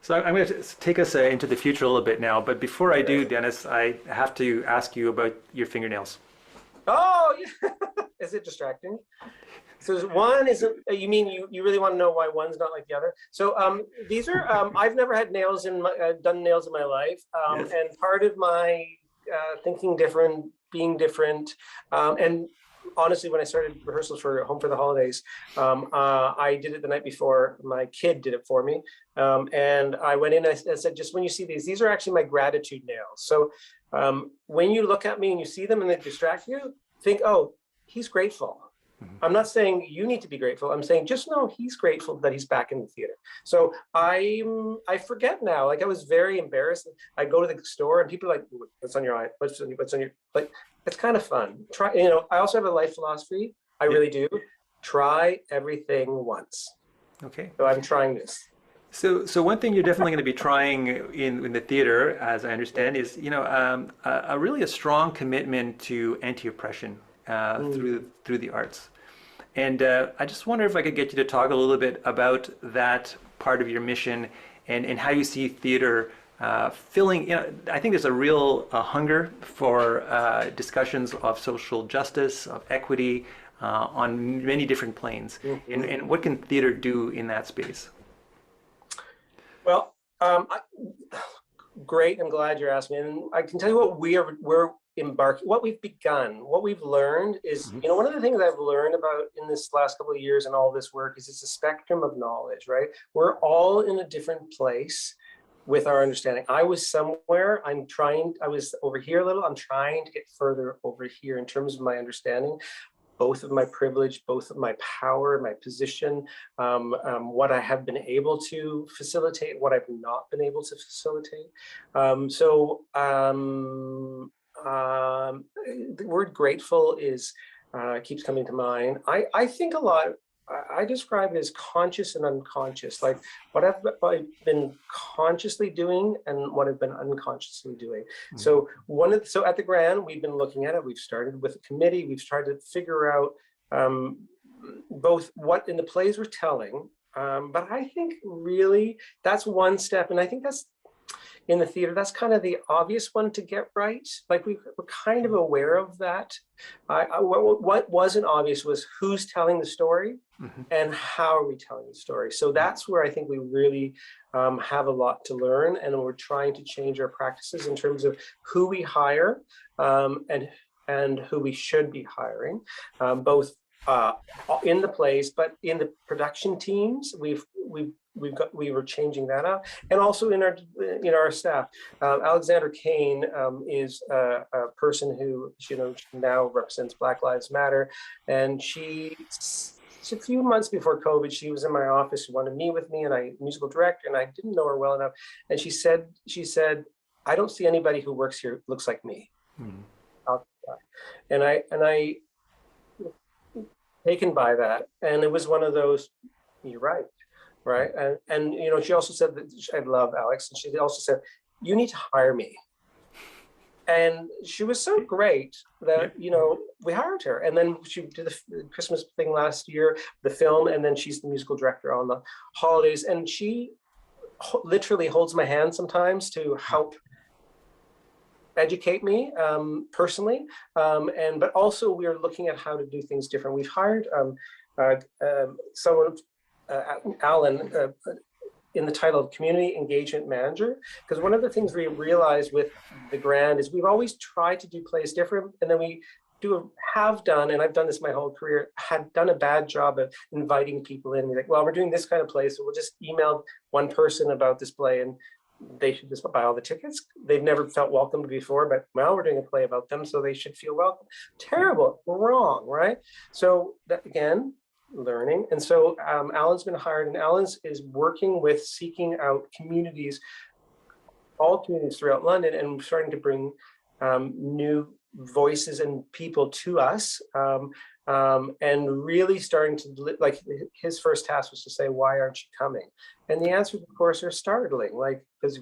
So I'm going to take us into the future a little bit now, but before I do, Dennis, I have to ask you about your fingernails. Oh, yeah. Is it distracting? So one is, you mean you really want to know why one's not like the other? So these are, I've never had done nails in my life, yes. And part of my thinking different, being different, and honestly, when I started rehearsals for Home for the Holidays, I did it the night before. My kid did it for me. And I went in and I said, just when you see these are actually my gratitude nails. So when you look at me and you see them and they distract you, think, oh, he's grateful. Mm-hmm. I'm not saying you need to be grateful. I'm saying just know he's grateful that he's back in the theater. So I forget now. I was very embarrassed. I go to the store and people are like, what's on your eye? What's on your, it's kind of fun. I also have a life philosophy. I really do. Try everything once. Okay. So I'm trying this. So one thing you're definitely going to be trying in the theater, as I understand, is a really strong commitment to anti-oppression through the arts. And I just wonder if I could get you to talk a little bit about that part of your mission and how you see theater filling. I think there's a real hunger for discussions of social justice, of equity on many different planes. Mm-hmm. And what can theater do in that space? Well, great. I'm glad you're asking. And I can tell you what we're embarking, what we've begun, what we've learned is, mm-hmm. One of the things I've learned about in this last couple of years and all this work is it's a spectrum of knowledge, right? We're all in a different place with our understanding. I was somewhere, I was over here a little, I'm trying to get further over here in terms of my understanding, both of my privilege, both of my power, my position, what I have been able to facilitate, what I've not been able to facilitate. The word grateful keeps coming to mind. I think a lot I describe it as conscious and unconscious, like what I've been consciously doing and what I've been unconsciously doing. So so at the Grand, we've been looking at it. We've started with a committee. We've started to figure out both what in the plays we're telling, but I think really that's one step, and I think that's in the theater, that's kind of the obvious one to get right. Like we're kind of aware of that. What wasn't obvious was who's telling the story and how are we telling the story. So that's where I think we really have a lot to learn, and we're trying to change our practices in terms of who we hire and who we should be hiring, both in the plays, but in the production teams, we were changing that up, and also in our staff. Alexander Kane is a person who now represents Black Lives Matter, and a few months before COVID, she was in my office, wanted to meet with me, and musical director, and I didn't know her well enough, and she said, "I don't see anybody who works here who looks like me." And I taken by that, and it was one of those, you're right. Right. And she also said that, I love Alex, and she also said, "You need to hire me." And she was so great that, we hired her. And then she did the Christmas thing last year, the film, and then she's the musical director on the holidays. And she literally holds my hand sometimes to help educate me personally. But also we're looking at how to do things different. We've hired someone, Alan, in the title of Community Engagement Manager, because one of the things we realized with the Grand is we've always tried to do plays different, and then we have done, and I've done this my whole career, had done a bad job of inviting people in. We're like, well, we're doing this kind of play, so we'll just email one person about this play, and they should just buy all the tickets. They've never felt welcomed before, but well, we're doing a play about them, so they should feel welcome. Terrible, wrong, right? So that, again, learning. And so Alan's been hired, and Alan is working with seeking out communities, all communities throughout London, and starting to bring new voices and people to us, and really starting to, like, his first task was to say, "Why aren't you coming?" And the answers, of course, are startling, like, because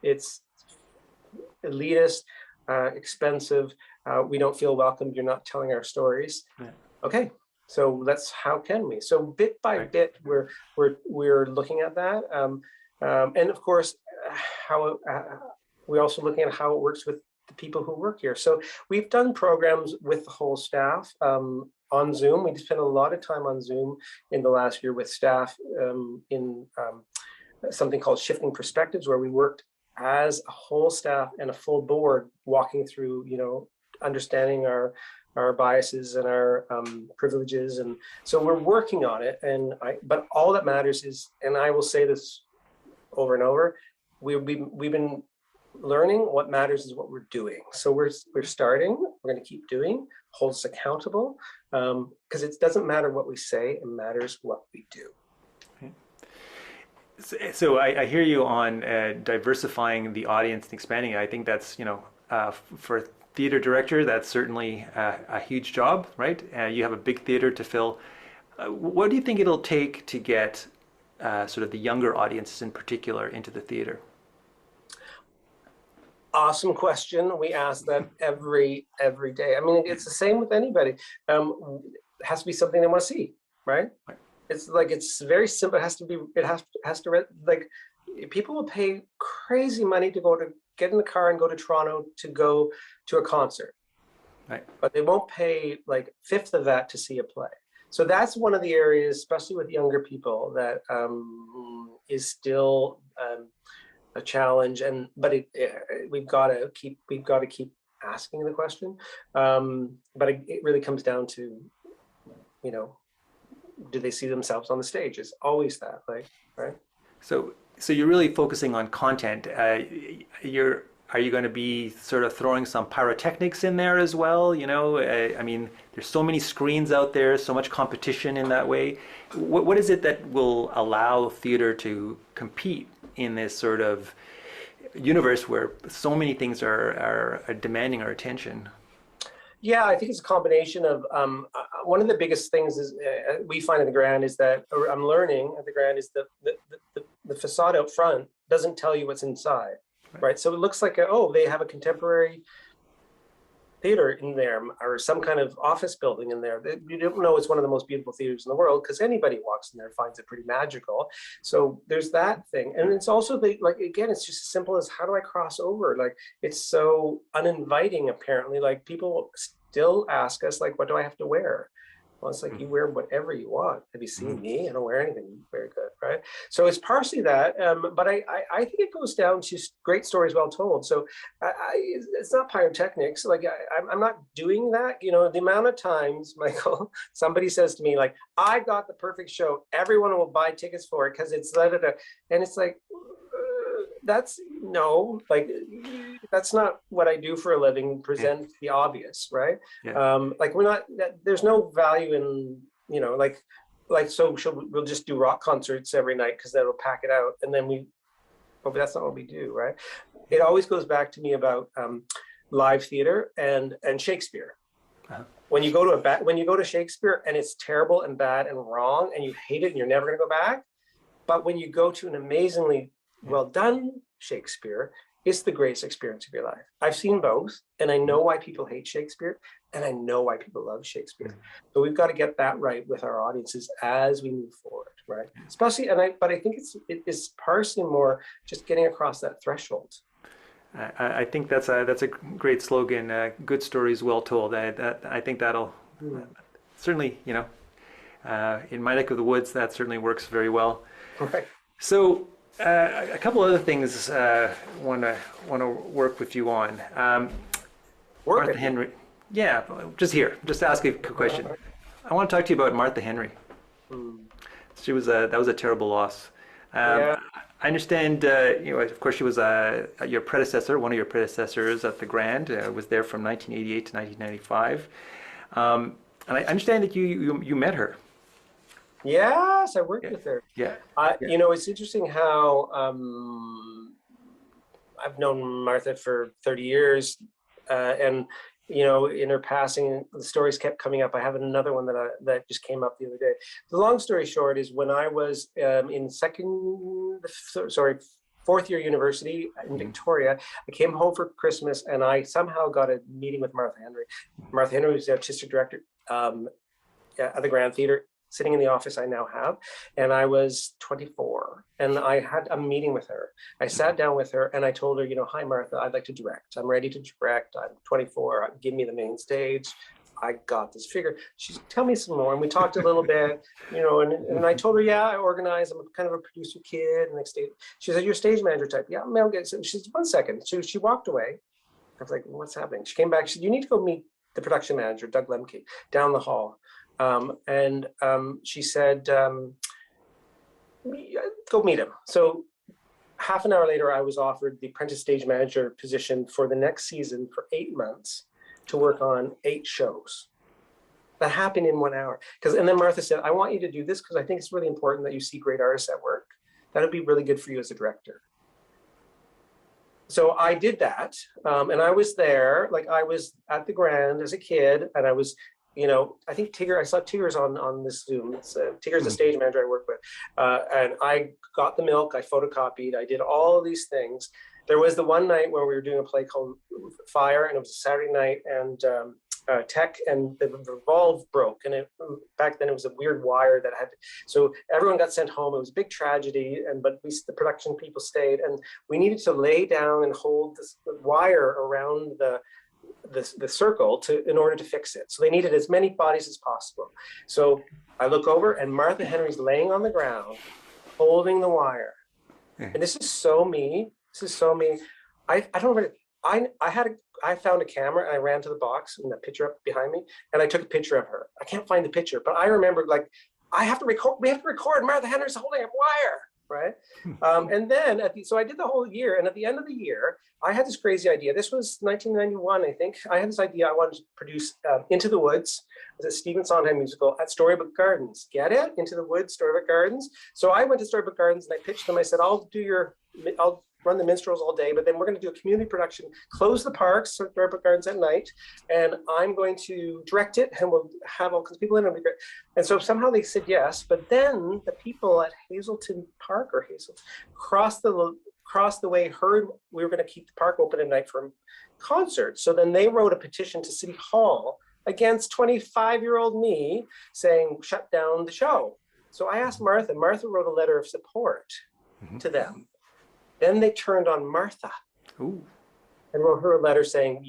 it's elitist, expensive, we don't feel welcomed, you're not telling our stories. Yeah. Okay. So how can we? So bit by bit, we're looking at that, and of course, we're also looking at how it works with the people who work here. So we've done programs with the whole staff on Zoom. We spent a lot of time on Zoom in the last year with staff in something called Shifting Perspectives, where we worked as a whole staff and a full board, walking through, understanding our biases and our privileges, and so we're working on it. But all that matters is, and I will say this over and over, we've been learning. What matters is what we're doing. So we're starting. We're going to keep doing. Hold us accountable, because it doesn't matter what we say; it matters what we do. So I hear you on diversifying the audience and expanding it. I think that's for theater director, that's certainly a huge job, right? You have a big theater to fill. What do you think it'll take to get sort of the younger audiences in particular into the theater? Awesome question. We ask that every day. I mean, it's the same with anybody. It has to be something they want to see, right? It's very simple. It has to like, people will pay crazy money to get in the car and go to Toronto to go to a concert, right? But they won't pay like a fifth of that to see a play. So that's one of the areas, especially with younger people, that is still a challenge. But we've got to keep asking the question. But it really comes down to, do they see themselves on the stage? It's always that, right? So you're really focusing on content. Are you going to be sort of throwing some pyrotechnics in there as well? I mean, there's so many screens out there, so much competition in that way. What is it that will allow theater to compete in this sort of universe where so many things are demanding our attention? Yeah, I think it's a combination of, one of the biggest things is we find in the Grand is that, or I'm learning at the Grand, is the facade out front doesn't tell you what's inside, right? So it looks like, they have a contemporary theater in there or some kind of office building in there. You don't know it's one of the most beautiful theaters in the world because anybody walks in there finds it pretty magical. So there's that thing. And it's also again, it's just as simple as how do I cross over? Like, it's so uninviting, apparently. Like, people still ask us, like, what do I have to wear? Well, it's like, you wear whatever you want. Have you seen me? I don't wear anything very good, right? So it's partially that, but I think it goes down to great stories well told. So it's not pyrotechnics. Like, I'm not doing that. You know, the amount of times, Michael, somebody says to me, like, I got the perfect show. Everyone will buy tickets for it because it's da da da. And it's like, that's not what I do for a living. Present the obvious, right? Like, we're not. There's no value in, you know, so we'll just do rock concerts every night because that'll pack it out, and then but that's not what we do, right? It always goes back to me about live theater and Shakespeare. When you go to Shakespeare and it's terrible and bad and wrong and you hate it and you're never going to go back, but when you go to an amazingly well done Shakespeare, it's the greatest experience of your life. I've seen both, and I know why people hate Shakespeare, and I know why people love Shakespeare. So we've got to get that right with our audiences as we move forward, right? Especially, but I think it's partially more just getting across that threshold. I think that's a great slogan. Good stories well told. I think that'll certainly, you know, in my neck of the woods, that certainly works very well. Right. So a couple other things want to work with you on. Martha Henry. Yeah, just ask a question. I want to talk to you about Martha Henry. That was a terrible loss. I understand, you know, of course, she was your predecessor, one of your predecessors at the Grand, was there from 1988 to 1995. And I understand that you met her. Yes, I worked with her. Yeah. You know, it's interesting how I've known Martha for 30 years, and you know, in her passing, the stories kept coming up. I have another one that just came up the other day. The long story short is, when I was in fourth year university in Victoria, I came home for Christmas and I somehow got a meeting with Martha Henry. Martha Henry was the artistic director at the Grand Theatre, sitting in the office I now have, and I was 24, and I had a meeting with her. I sat down with her and I told her, you know, hi Martha, I'd like to direct. I'm ready to direct. I'm 24. Give me the main stage. I got this figure. She said, tell me some more. And we talked a little bit, you know, and I told her, yeah, I organize. I'm kind of a producer kid. And she said, you're a stage manager type. Yeah, Mel gets it. She said, 1 second. She walked away. I was like, what's happening? She came back. She said, you need to go meet the production manager, Doug Lemke, down the hall. She said, go meet him. So half an hour later, I was offered the apprentice stage manager position for the next season for 8 months to work on 8 shows. That happened in 1 hour. And then Martha said, I want you to do this because I think it's really important that you see great artists at work. That'd be really good for you as a director. So I did that. And I was there, like I was at the Grand as a kid, and I was, you know, I think I saw Tigger's on this Zoom. Tigger's the stage manager I work with. And I got the milk, I photocopied, I did all of these things. There was the one night where we were doing a play called Fire, and it was a Saturday night, and tech and the valve broke. And back then it was a weird wire that so everyone got sent home. It was a big tragedy, but the production people stayed, and we needed to lay down and hold this wire around the circle in order to fix it. So they needed as many bodies as possible. So I look over and Martha Henry's laying on the ground, holding the wire. And this is so me. I found a camera and I ran to the box and that picture up behind me, and I took a picture of her. I can't find the picture, but I remember, like, we have to record Martha Henry's holding a wire. Right. And then so I did the whole year. And at the end of the year, I had this crazy idea. This was 1991, I think. I had this idea. I wanted to produce Into the Woods. It was a Stephen Sondheim musical at Storybook Gardens. Get it? Into the Woods, Storybook Gardens. So I went to Storybook Gardens and I pitched them. I said, I'll run the minstrels all day, but then we're going to do a community production, close the parks, so gardens at night, and I'm going to direct it, and we'll have all kinds of people in. It'll be great. And so somehow they said yes, but then the people at Hazelton Park or Hazelton across the way heard we were going to keep the park open at night for concerts. So then they wrote a petition to City Hall against 25-year-old me saying, shut down the show. So I asked Martha. Martha wrote a letter of support to them. Then they turned on Martha. Ooh. And wrote her a letter saying,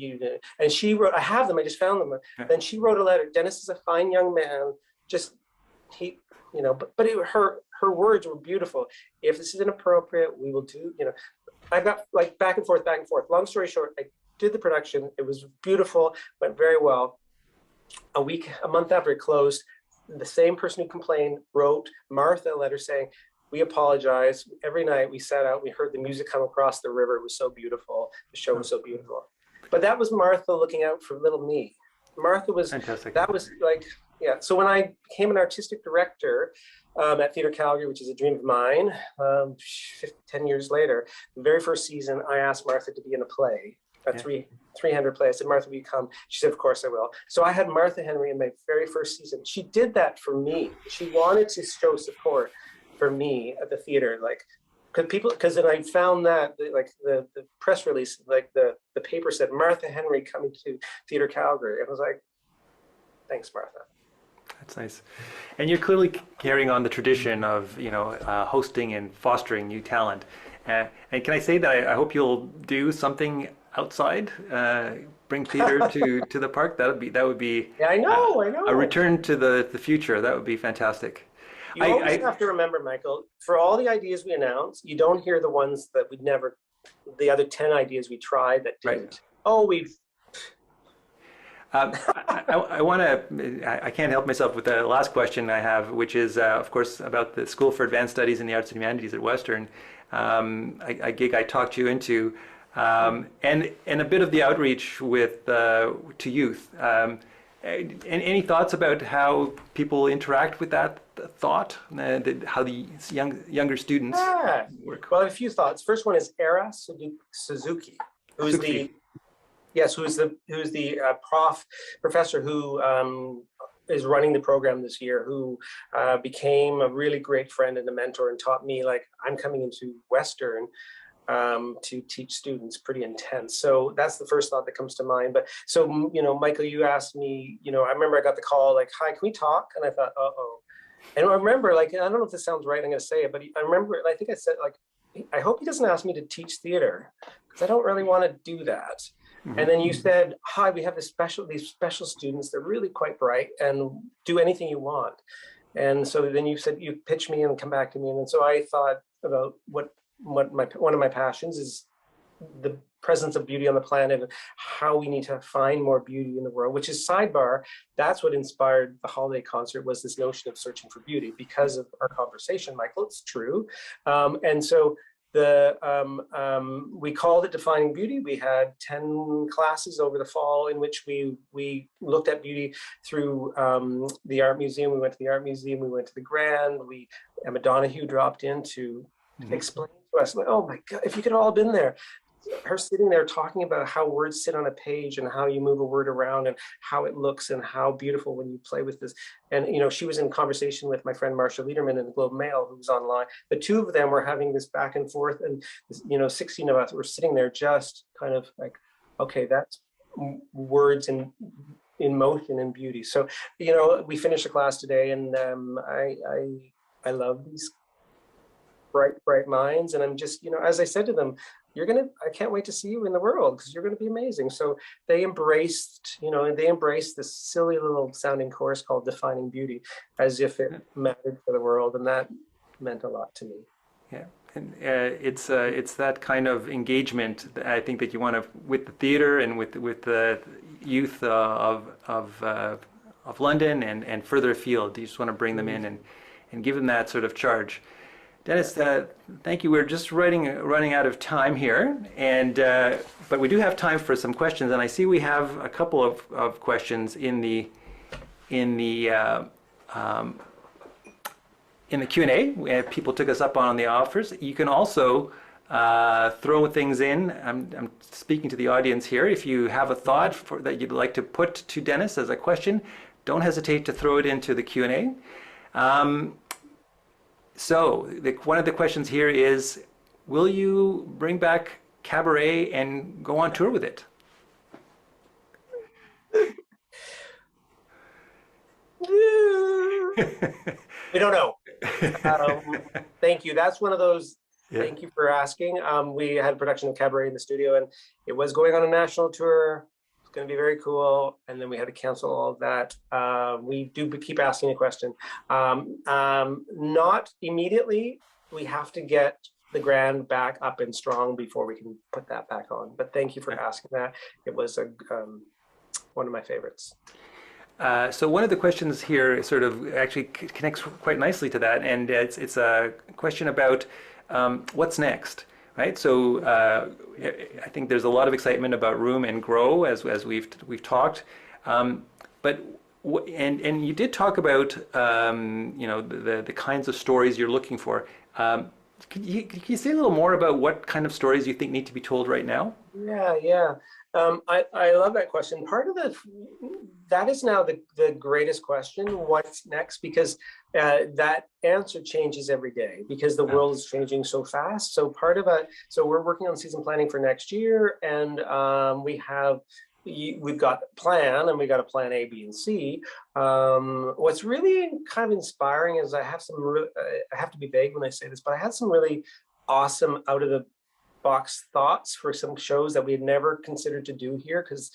and she wrote, I have them, I just found them. Then she wrote a letter. Dennis is a fine young man. Her words were beautiful. If this is inappropriate, we will do, I got like back and forth. Long story short, I did the production. It was beautiful, went very well. A month after it closed, the same person who complained wrote Martha a letter saying, we apologize. Every night we sat out, we heard the music come across the river. It was so beautiful. The show was so beautiful. But that was Martha looking out for little me. Martha was, fantastic. That was like, yeah. So when I became an artistic director at Theatre Calgary, which is a dream of mine, 10 years later, the very first season, I asked Martha to be in a play, a 300 play. I said, Martha, will you come? She said, of course I will. So I had Martha Henry in my very first season. She did that for me. She wanted to show support for me at the theater, like, because then I found that like the press release, like the paper said Martha Henry coming to Theatre Calgary. And I was like, thanks, Martha. That's nice. And you're clearly carrying on the tradition of, hosting and fostering new talent. And can I say that I hope you'll do something outside, bring theater to the park? That would be yeah, I know. A return to the future. That would be fantastic. You always have to remember, Michael, for all the ideas we announce, you don't hear the ones that the other 10 ideas we tried that didn't. Right. Oh, we've. I can't help myself with the last question I have, which is, of course, about the School for Advanced Studies in the Arts and Humanities at Western, a gig I talked you into, and a bit of the outreach with to youth. Any thoughts about how people interact with that thought, how the younger students work? Well, I have a few thoughts. First one is Era Suzuki, who's the professor who is running the program this year, who became a really great friend and a mentor and taught me, like, I'm coming into Western to teach students, pretty intense. So that's the first thought that comes to mind. But so, Michael, you asked me, I remember I got the call like, hi, can we talk? And I thought, uh-oh. And I remember, like, I don't know if this sounds right, I'm going to say it, but I remember, I think I said, like, I hope he doesn't ask me to teach theater because I don't really want to do that. Mm-hmm. And then you said, hi, we have these special students. They're really quite bright and do anything you want. And so then you said, you pitch me and come back to me. And so I thought about one of my passions is the presence of beauty on the planet and how we need to find more beauty in the world, which is sidebar. That's what inspired the holiday concert, was this notion of searching for beauty because of our conversation, Michael. It's true. And so we called it Defining Beauty. We had 10 classes over the fall in which we looked at beauty through the art museum. We went to the art museum, we went to the Grand, Emma Donahue dropped in to explain to us, like, oh my God, if you could have all been there. Her sitting there talking about how words sit on a page and how you move a word around and how it looks and how beautiful when you play with this. And, she was in conversation with my friend Marsha Liederman in the Globe Mail, who was online. The two of them were having this back and forth, and, 16 of us were sitting there just kind of like, okay, that's words in motion and beauty. So, we finished the class today, and I love these bright minds. And I'm just, as I said to them, I can't wait to see you in the world because you're going to be amazing. So they embraced this silly little sounding course called Defining Beauty as if it mattered for the world. And that meant a lot to me. Yeah. And it's that kind of engagement that I think that you want to, with the theater and with the youth of London and further afield. You just want to bring them in and give them that sort of charge. Dennis, thank you. We're just running out of time here, but we do have time for some questions. And I see we have a couple of questions in the Q&A. People took us up on the offers. You can also throw things in. I'm speaking to the audience here. If you have a thought that you'd like to put to Dennis as a question, don't hesitate to throw it into the Q&A. One of the questions here is, will you bring back Cabaret and go on tour with it? We don't know. Thank you. That's one of those. Yeah. Thank you for asking. We had a production of Cabaret in the studio, and it was going on a national tour. It's going to be very cool. And then we had to cancel all of that. We do keep asking the question. Not immediately. We have to get the Grand back up and strong before we can put that back on. But thank you for asking that. It was one of my favorites. So one of the questions here sort of actually connects quite nicely to that, and it's a question about what's next, right? So I think there's a lot of excitement about Room and Grow as we've talked, but you did talk about the kinds of stories you're looking for. Can you say a little more about what kind of stories you think need to be told right now? Yeah. I love that question. Part of that is now the greatest question, what's next? Because that answer changes every day because the world is changing so fast. So so we're working on season planning for next year, and we've got a plan, and we got a plan A, B, and C. What's really kind of inspiring is I have to be vague when I say this, but I had some really awesome out of the box thoughts for some shows that we had never considered to do here because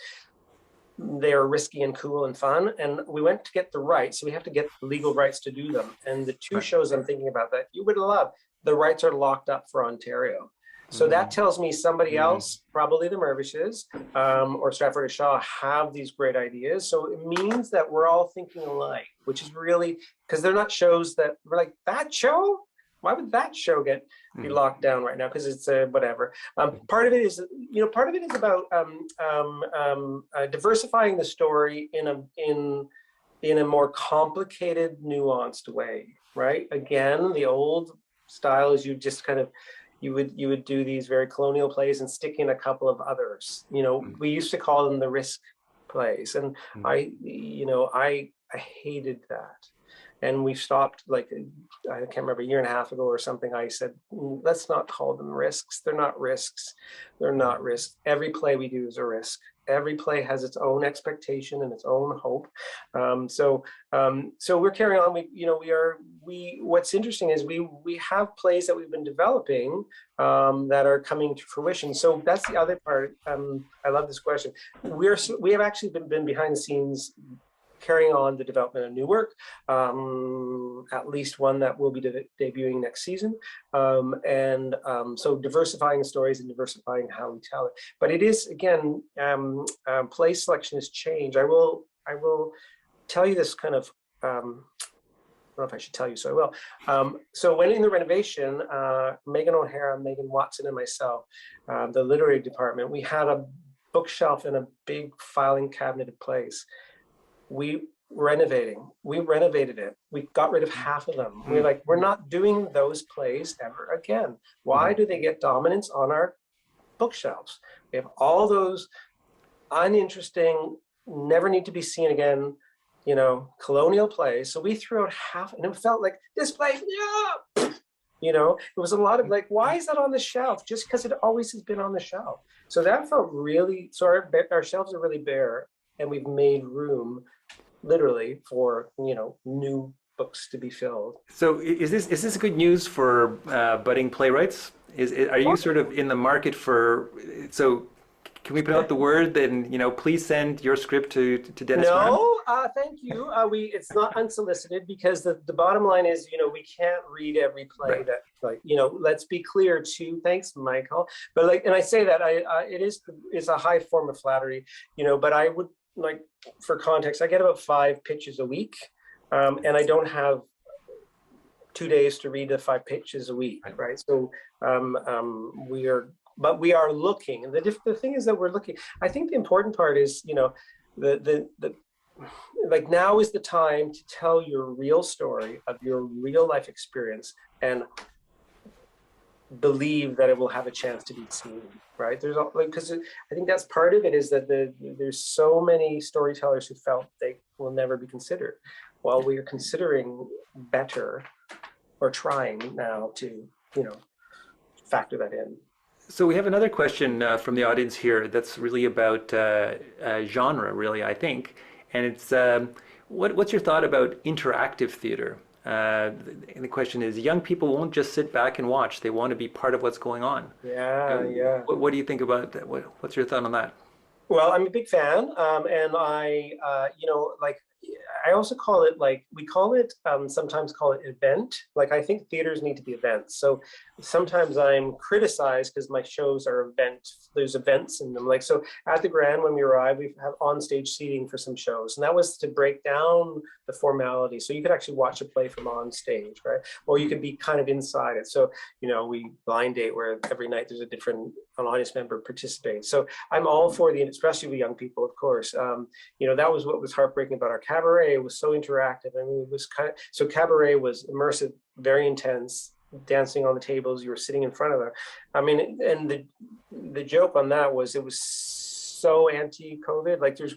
they are risky and cool and fun. And we went to get the rights, so we have to get legal rights to do them. And the two shows I'm thinking about that you would love, the rights are locked up for Ontario. So that tells me somebody else, probably the Mirvishes or Stratford Shaw, have these great ideas. So it means that we're all thinking alike, which is really, because they're not shows that we're like, that show? Why would that show be locked down right now? Because it's whatever. Part of it is, about diversifying the story in a more complicated, nuanced way, right? Again, the old style is you just kind of you would do these very colonial plays and stick in a couple of others. We used to call them the risk plays, and I hated that. And we stopped, like, I can't remember, a year and a half ago or something. I said, let's not call them risks. They're not risks. They're not risks. Every play we do is a risk. Every play has its own expectation and its own hope. So we're carrying on. What's interesting is we have plays that we've been developing that are coming to fruition. So that's the other part. I love this question. We have actually been behind the scenes carrying on the development of new work, at least one that will be debuting next season. So diversifying the stories and diversifying how we tell it. But it is, again, play selection has changed. I will tell you this kind of, I don't know if I should tell you, so I will. So when in the renovation, Megan O'Hara, Megan Watson, and myself, the literary department, we had a bookshelf and a big filing cabinet of plays. We renovated it. We got rid of half of them. We're like, we're not doing those plays ever again. Why do they get dominance on our bookshelves? We have all those uninteresting, never need to be seen again, colonial plays. So we threw out half, and it felt like this play, yeah. It was a lot of like, why is that on the shelf? Just because it always has been on the shelf. So that felt really, so our shelves are really bare, and we've made room literally for new books to be filled. So is this good news for budding playwrights? Are you sort of in the market for, so can we put out the word then, please send your script to Dennis Brown? No, thank you. It's not unsolicited, because the bottom line is, we can't read every play that, let's be clear too. Thanks, Michael. But and I say that it's a high form of flattery, but I would, for context, I get about 5 pitches a week, and I don't have 2 days to read the 5 pitches a week, right? So we are looking, and the thing is that we're looking. I think the important part is, now is the time to tell your real story of your real life experience, and believe that it will have a chance to be seen, right? There's like, because I think that's part of it, is that there's so many storytellers who felt they will never be considered, while we are considering better or trying now to, factor that in. So we have another question from the audience here that's really about genre, really, I think. And it's what's your thought about interactive theater? And the question is, young people won't just sit back and watch; they want to be part of what's going on. Yeah, yeah. What do you think about that? What's your thought on that? Well, I'm a big fan, and like I also call it, like, we call it, sometimes call it event. Like, I think theaters need to be events. So sometimes I'm criticized because my shows are there's events in them. Like, so at the Grand, when we arrived, we have on-stage seating for some shows, and that was to break down the formality. So you could actually watch a play from on stage, right? Or you could be kind of inside it. So, we blind date where every night there's a different an audience member participates. So I'm all for especially with young people, of course. That was what was heartbreaking about our cabaret. It was so interactive. I mean, it was so cabaret was immersive, very intense, dancing on the tables. You were sitting in front of them. I mean, and the joke on that was, it was so anti-COVID. Like, we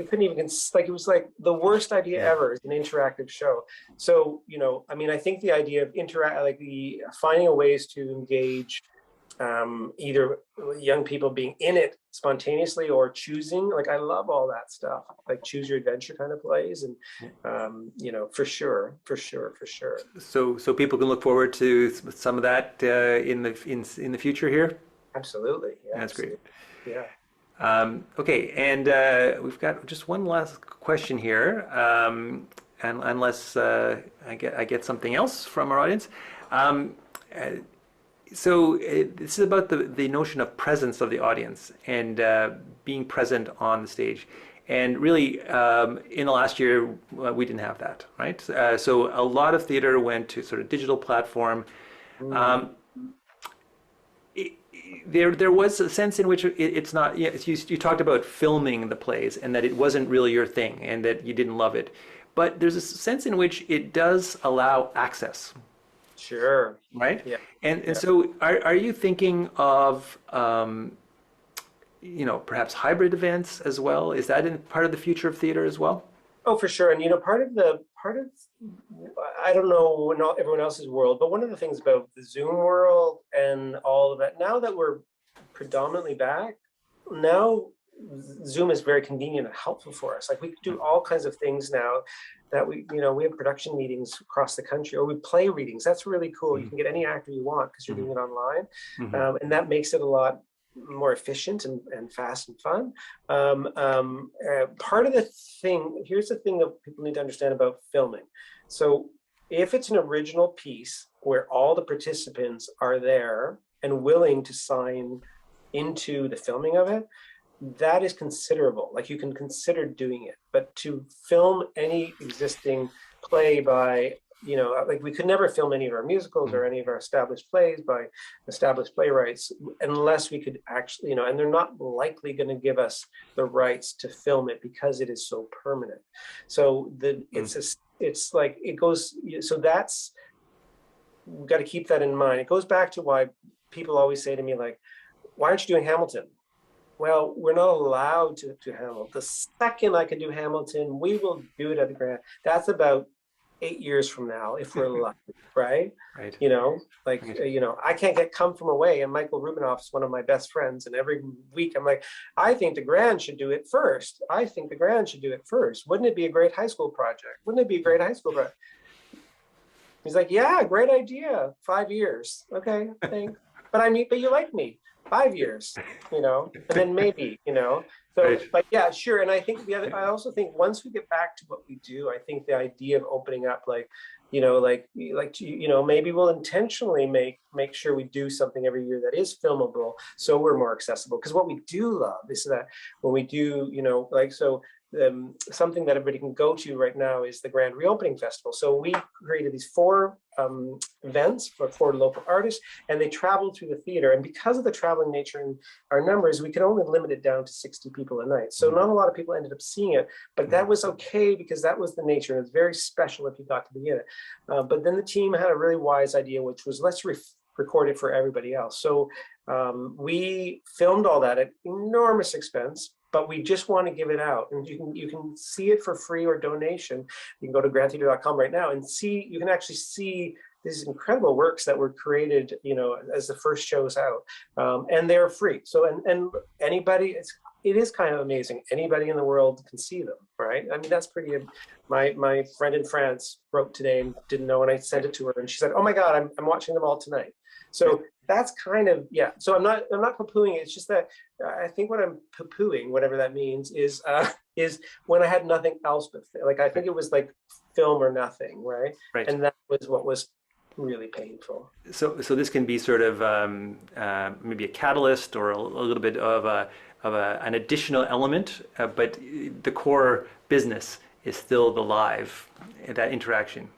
couldn't even, like, it was like the worst idea ever, is an interactive show. So, I mean, I think the idea of finding ways to engage either young people being in it spontaneously or choosing, like, I love all that stuff, like choose your adventure kind of plays, and for sure. So people can look forward to some of that in the future here. Absolutely, yeah, That's great. Yeah. Okay, and we've got just one last question here, and unless I get something else from our audience. So this is about the notion of presence of the audience and being present on the stage. And really, in the last year, we didn't have that, right? So a lot of theater went to sort of digital platform. There was a sense in which it's not, you talked about filming the plays and that it wasn't really your thing and that you didn't love it. But there's a sense in which it does allow access. Sure. Right? Yeah. And so are you thinking of, perhaps hybrid events as well? Is that part of the future of theater as well? Oh, for sure. And, part of I don't know not everyone else's world, but one of the things about the Zoom world and all of that, now that we're predominantly back, now Zoom is very convenient and helpful for us. Like, we can do all kinds of things now that we have production meetings across the country, or we play readings. That's really cool. You can get any actor you want because you're doing it online. And that makes it a lot more efficient and fast and fun. Part of the thing, here's the thing that people need to understand about filming. So if it's an original piece where all the participants are there and willing to sign into the filming of it, that is considerable. Like, you can consider doing it. But to film any existing play by, like, we could never film any of our musicals or any of our established plays by established playwrights unless we could actually, and they're not likely going to give us the rights to film it because it is so permanent. So it's like, it goes, so that's, we've got to keep that in mind. It goes back to why people always say to me, like, why aren't you doing Hamilton? Well, we're not allowed to do Hamilton. The second I can do Hamilton, we will do it at the Grand. That's about 8 years from now, if we're lucky, right? Right. I can't come from away. And Michael Rubinoff's one of my best friends. And every week I'm like, I think the Grand should do it first. I think the Grand should do it first. Wouldn't it be a great high school project? Wouldn't it be a great high school project? He's like, yeah, great idea. 5 years. Okay, thanks. But you like me. 5 years, and then maybe, so, right. But yeah, sure. And I think I also think once we get back to what we do, I think the idea of opening up, maybe we'll intentionally make sure we do something every year that is filmable, so we're more accessible. Because what we do love is that when we do, something that everybody can go to right now is the Grand Reopening Festival. So we created these 4 events for 4 local artists, and they traveled through the theater. And because of the traveling nature and our numbers, we could only limit it down to 60 people a night. So not a lot of people ended up seeing it, but that was okay because that was the nature. And it's very special if you got to be in it. But then the team had a really wise idea, which was let's record it for everybody else. So we filmed all that at enormous expense, but we just want to give it out, and you can see it for free or donation. You can go to grandtheater.com right now and see. You can actually see these incredible works that were created, as the first show's out, and they're free. So and anybody, it is kind of amazing. Anybody in the world can see them, right? I mean, that's pretty. My friend in France wrote today and didn't know, and I sent it to her, and she said, "Oh my God, I'm watching them all tonight." So that's kind of, yeah. So I'm not poo-pooing it. It's just that I think what I'm poo-pooing, whatever that means, is when I had nothing else but I think it was like film or nothing, right? Right. And that was what was really painful. So this can be sort of maybe a catalyst or a little bit of an additional element, but the core business is still the live, that interaction.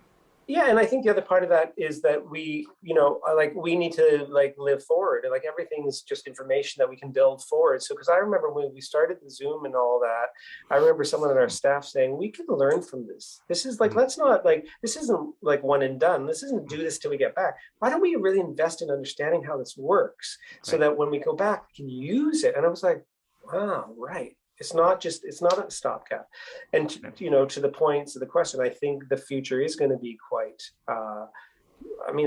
Yeah, and I think the other part of that is that we need to live forward, and everything's just information that we can build forward. So, because I remember when we started the Zoom and all that, I remember someone on our staff saying, "We can learn from this. This is let's not this isn't one and done. This isn't do this till we get back. Why don't we really invest in understanding how this works, so that when we go back, we can use it?" And I was like, "Wow, right." It's not a stopgap. And to the points of the question, I think the future is going to be quite,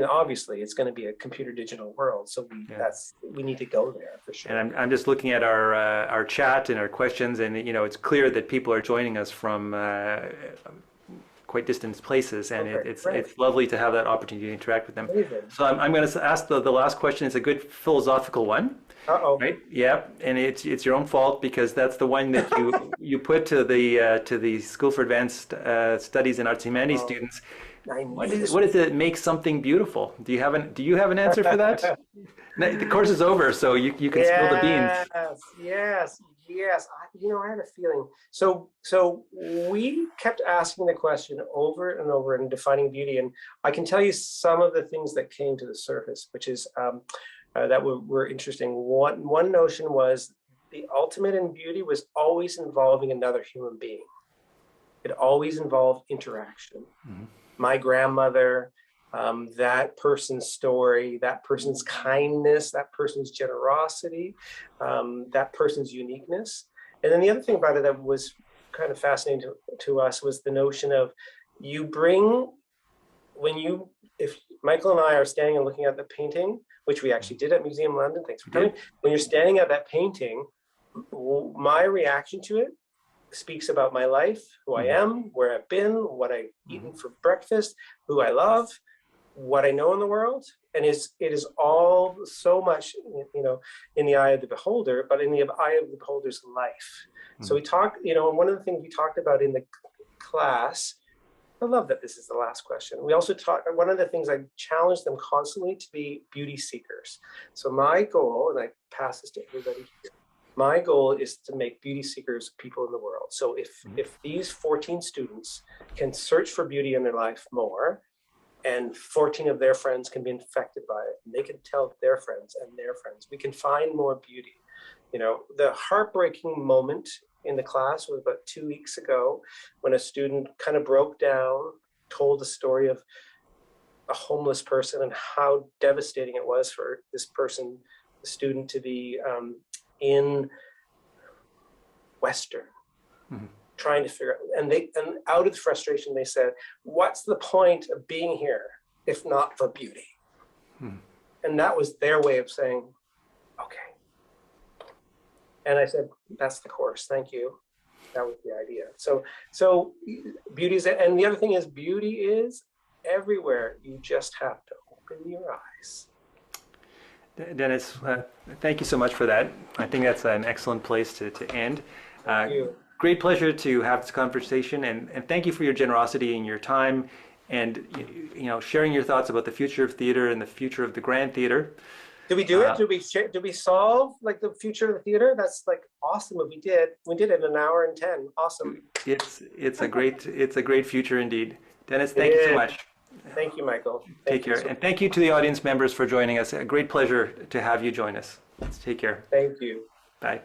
obviously it's going to be a computer digital world. So we need to go there for sure. And I'm just looking at our chat and our questions, and it's clear that people are joining us from quite distant places, and it's lovely to have that opportunity to interact with them. Amazing. So I'm going to ask the last question. It's a good philosophical one. Uh-oh. Right? Yeah, and it's your own fault, because that's the one that you put to the School for Advanced Studies in Arts Humanities students. What does it make something beautiful? Do you have an answer for that? The course is over, so you can spill the beans. Yes. I had a feeling. So we kept asking the question over and over and defining beauty, and I can tell you some of the things that came to the surface, which is that were interesting. One notion was the ultimate in beauty was always involving another human being. It always involved interaction. Mm-hmm. My grandmother, that person's story, that person's kindness, that person's generosity, that person's uniqueness. And then the other thing about it that was kind of fascinating to us was the notion of if Michael and I are standing and looking at the painting, which we actually did at Museum London, thanks for coming. When you're standing at that painting, my reaction to it speaks about my life, who I am, where I've been, what I've eaten for breakfast, who I love, what I know in the world. And it is all so much, in the eye of the beholder, but in the eye of the beholder's life. So we talked, and one of the things we talked about in the class, I love that this is the last question. We also one of the things I challenge them constantly to be beauty seekers. So my goal, and I pass this to everybody here, my goal is to make beauty seekers people in the world. So if these 14 students can search for beauty in their life more, and 14 of their friends can be infected by it, and they can tell their friends and their friends, we can find more beauty. The heartbreaking moment in the class was about 2 weeks ago, when a student kind of broke down, told the story of a homeless person and how devastating it was for this person, the student, to be in Western, trying to figure out, and out of the frustration, they said, "What's the point of being here if not for beauty?" And that was their way of saying, okay. And I said, "That's the course. Thank you. That was the idea." So beauty is, and the other thing is, beauty is everywhere. You just have to open your eyes. Dennis, thank you so much for that. I think that's an excellent place to end. Thank you. Great pleasure to have this conversation, and thank you for your generosity and your time, and sharing your thoughts about the future of theater and the future of the Grand Theater. Did we do it? Did we solve the future of the theater? That's awesome. If we did it in an hour and 10. Awesome. It's a great future indeed. Dennis, thank you so much. Thank you, Michael. Take care. And thank you to the audience members for joining us. A great pleasure to have you join us. Take care. Thank you. Bye.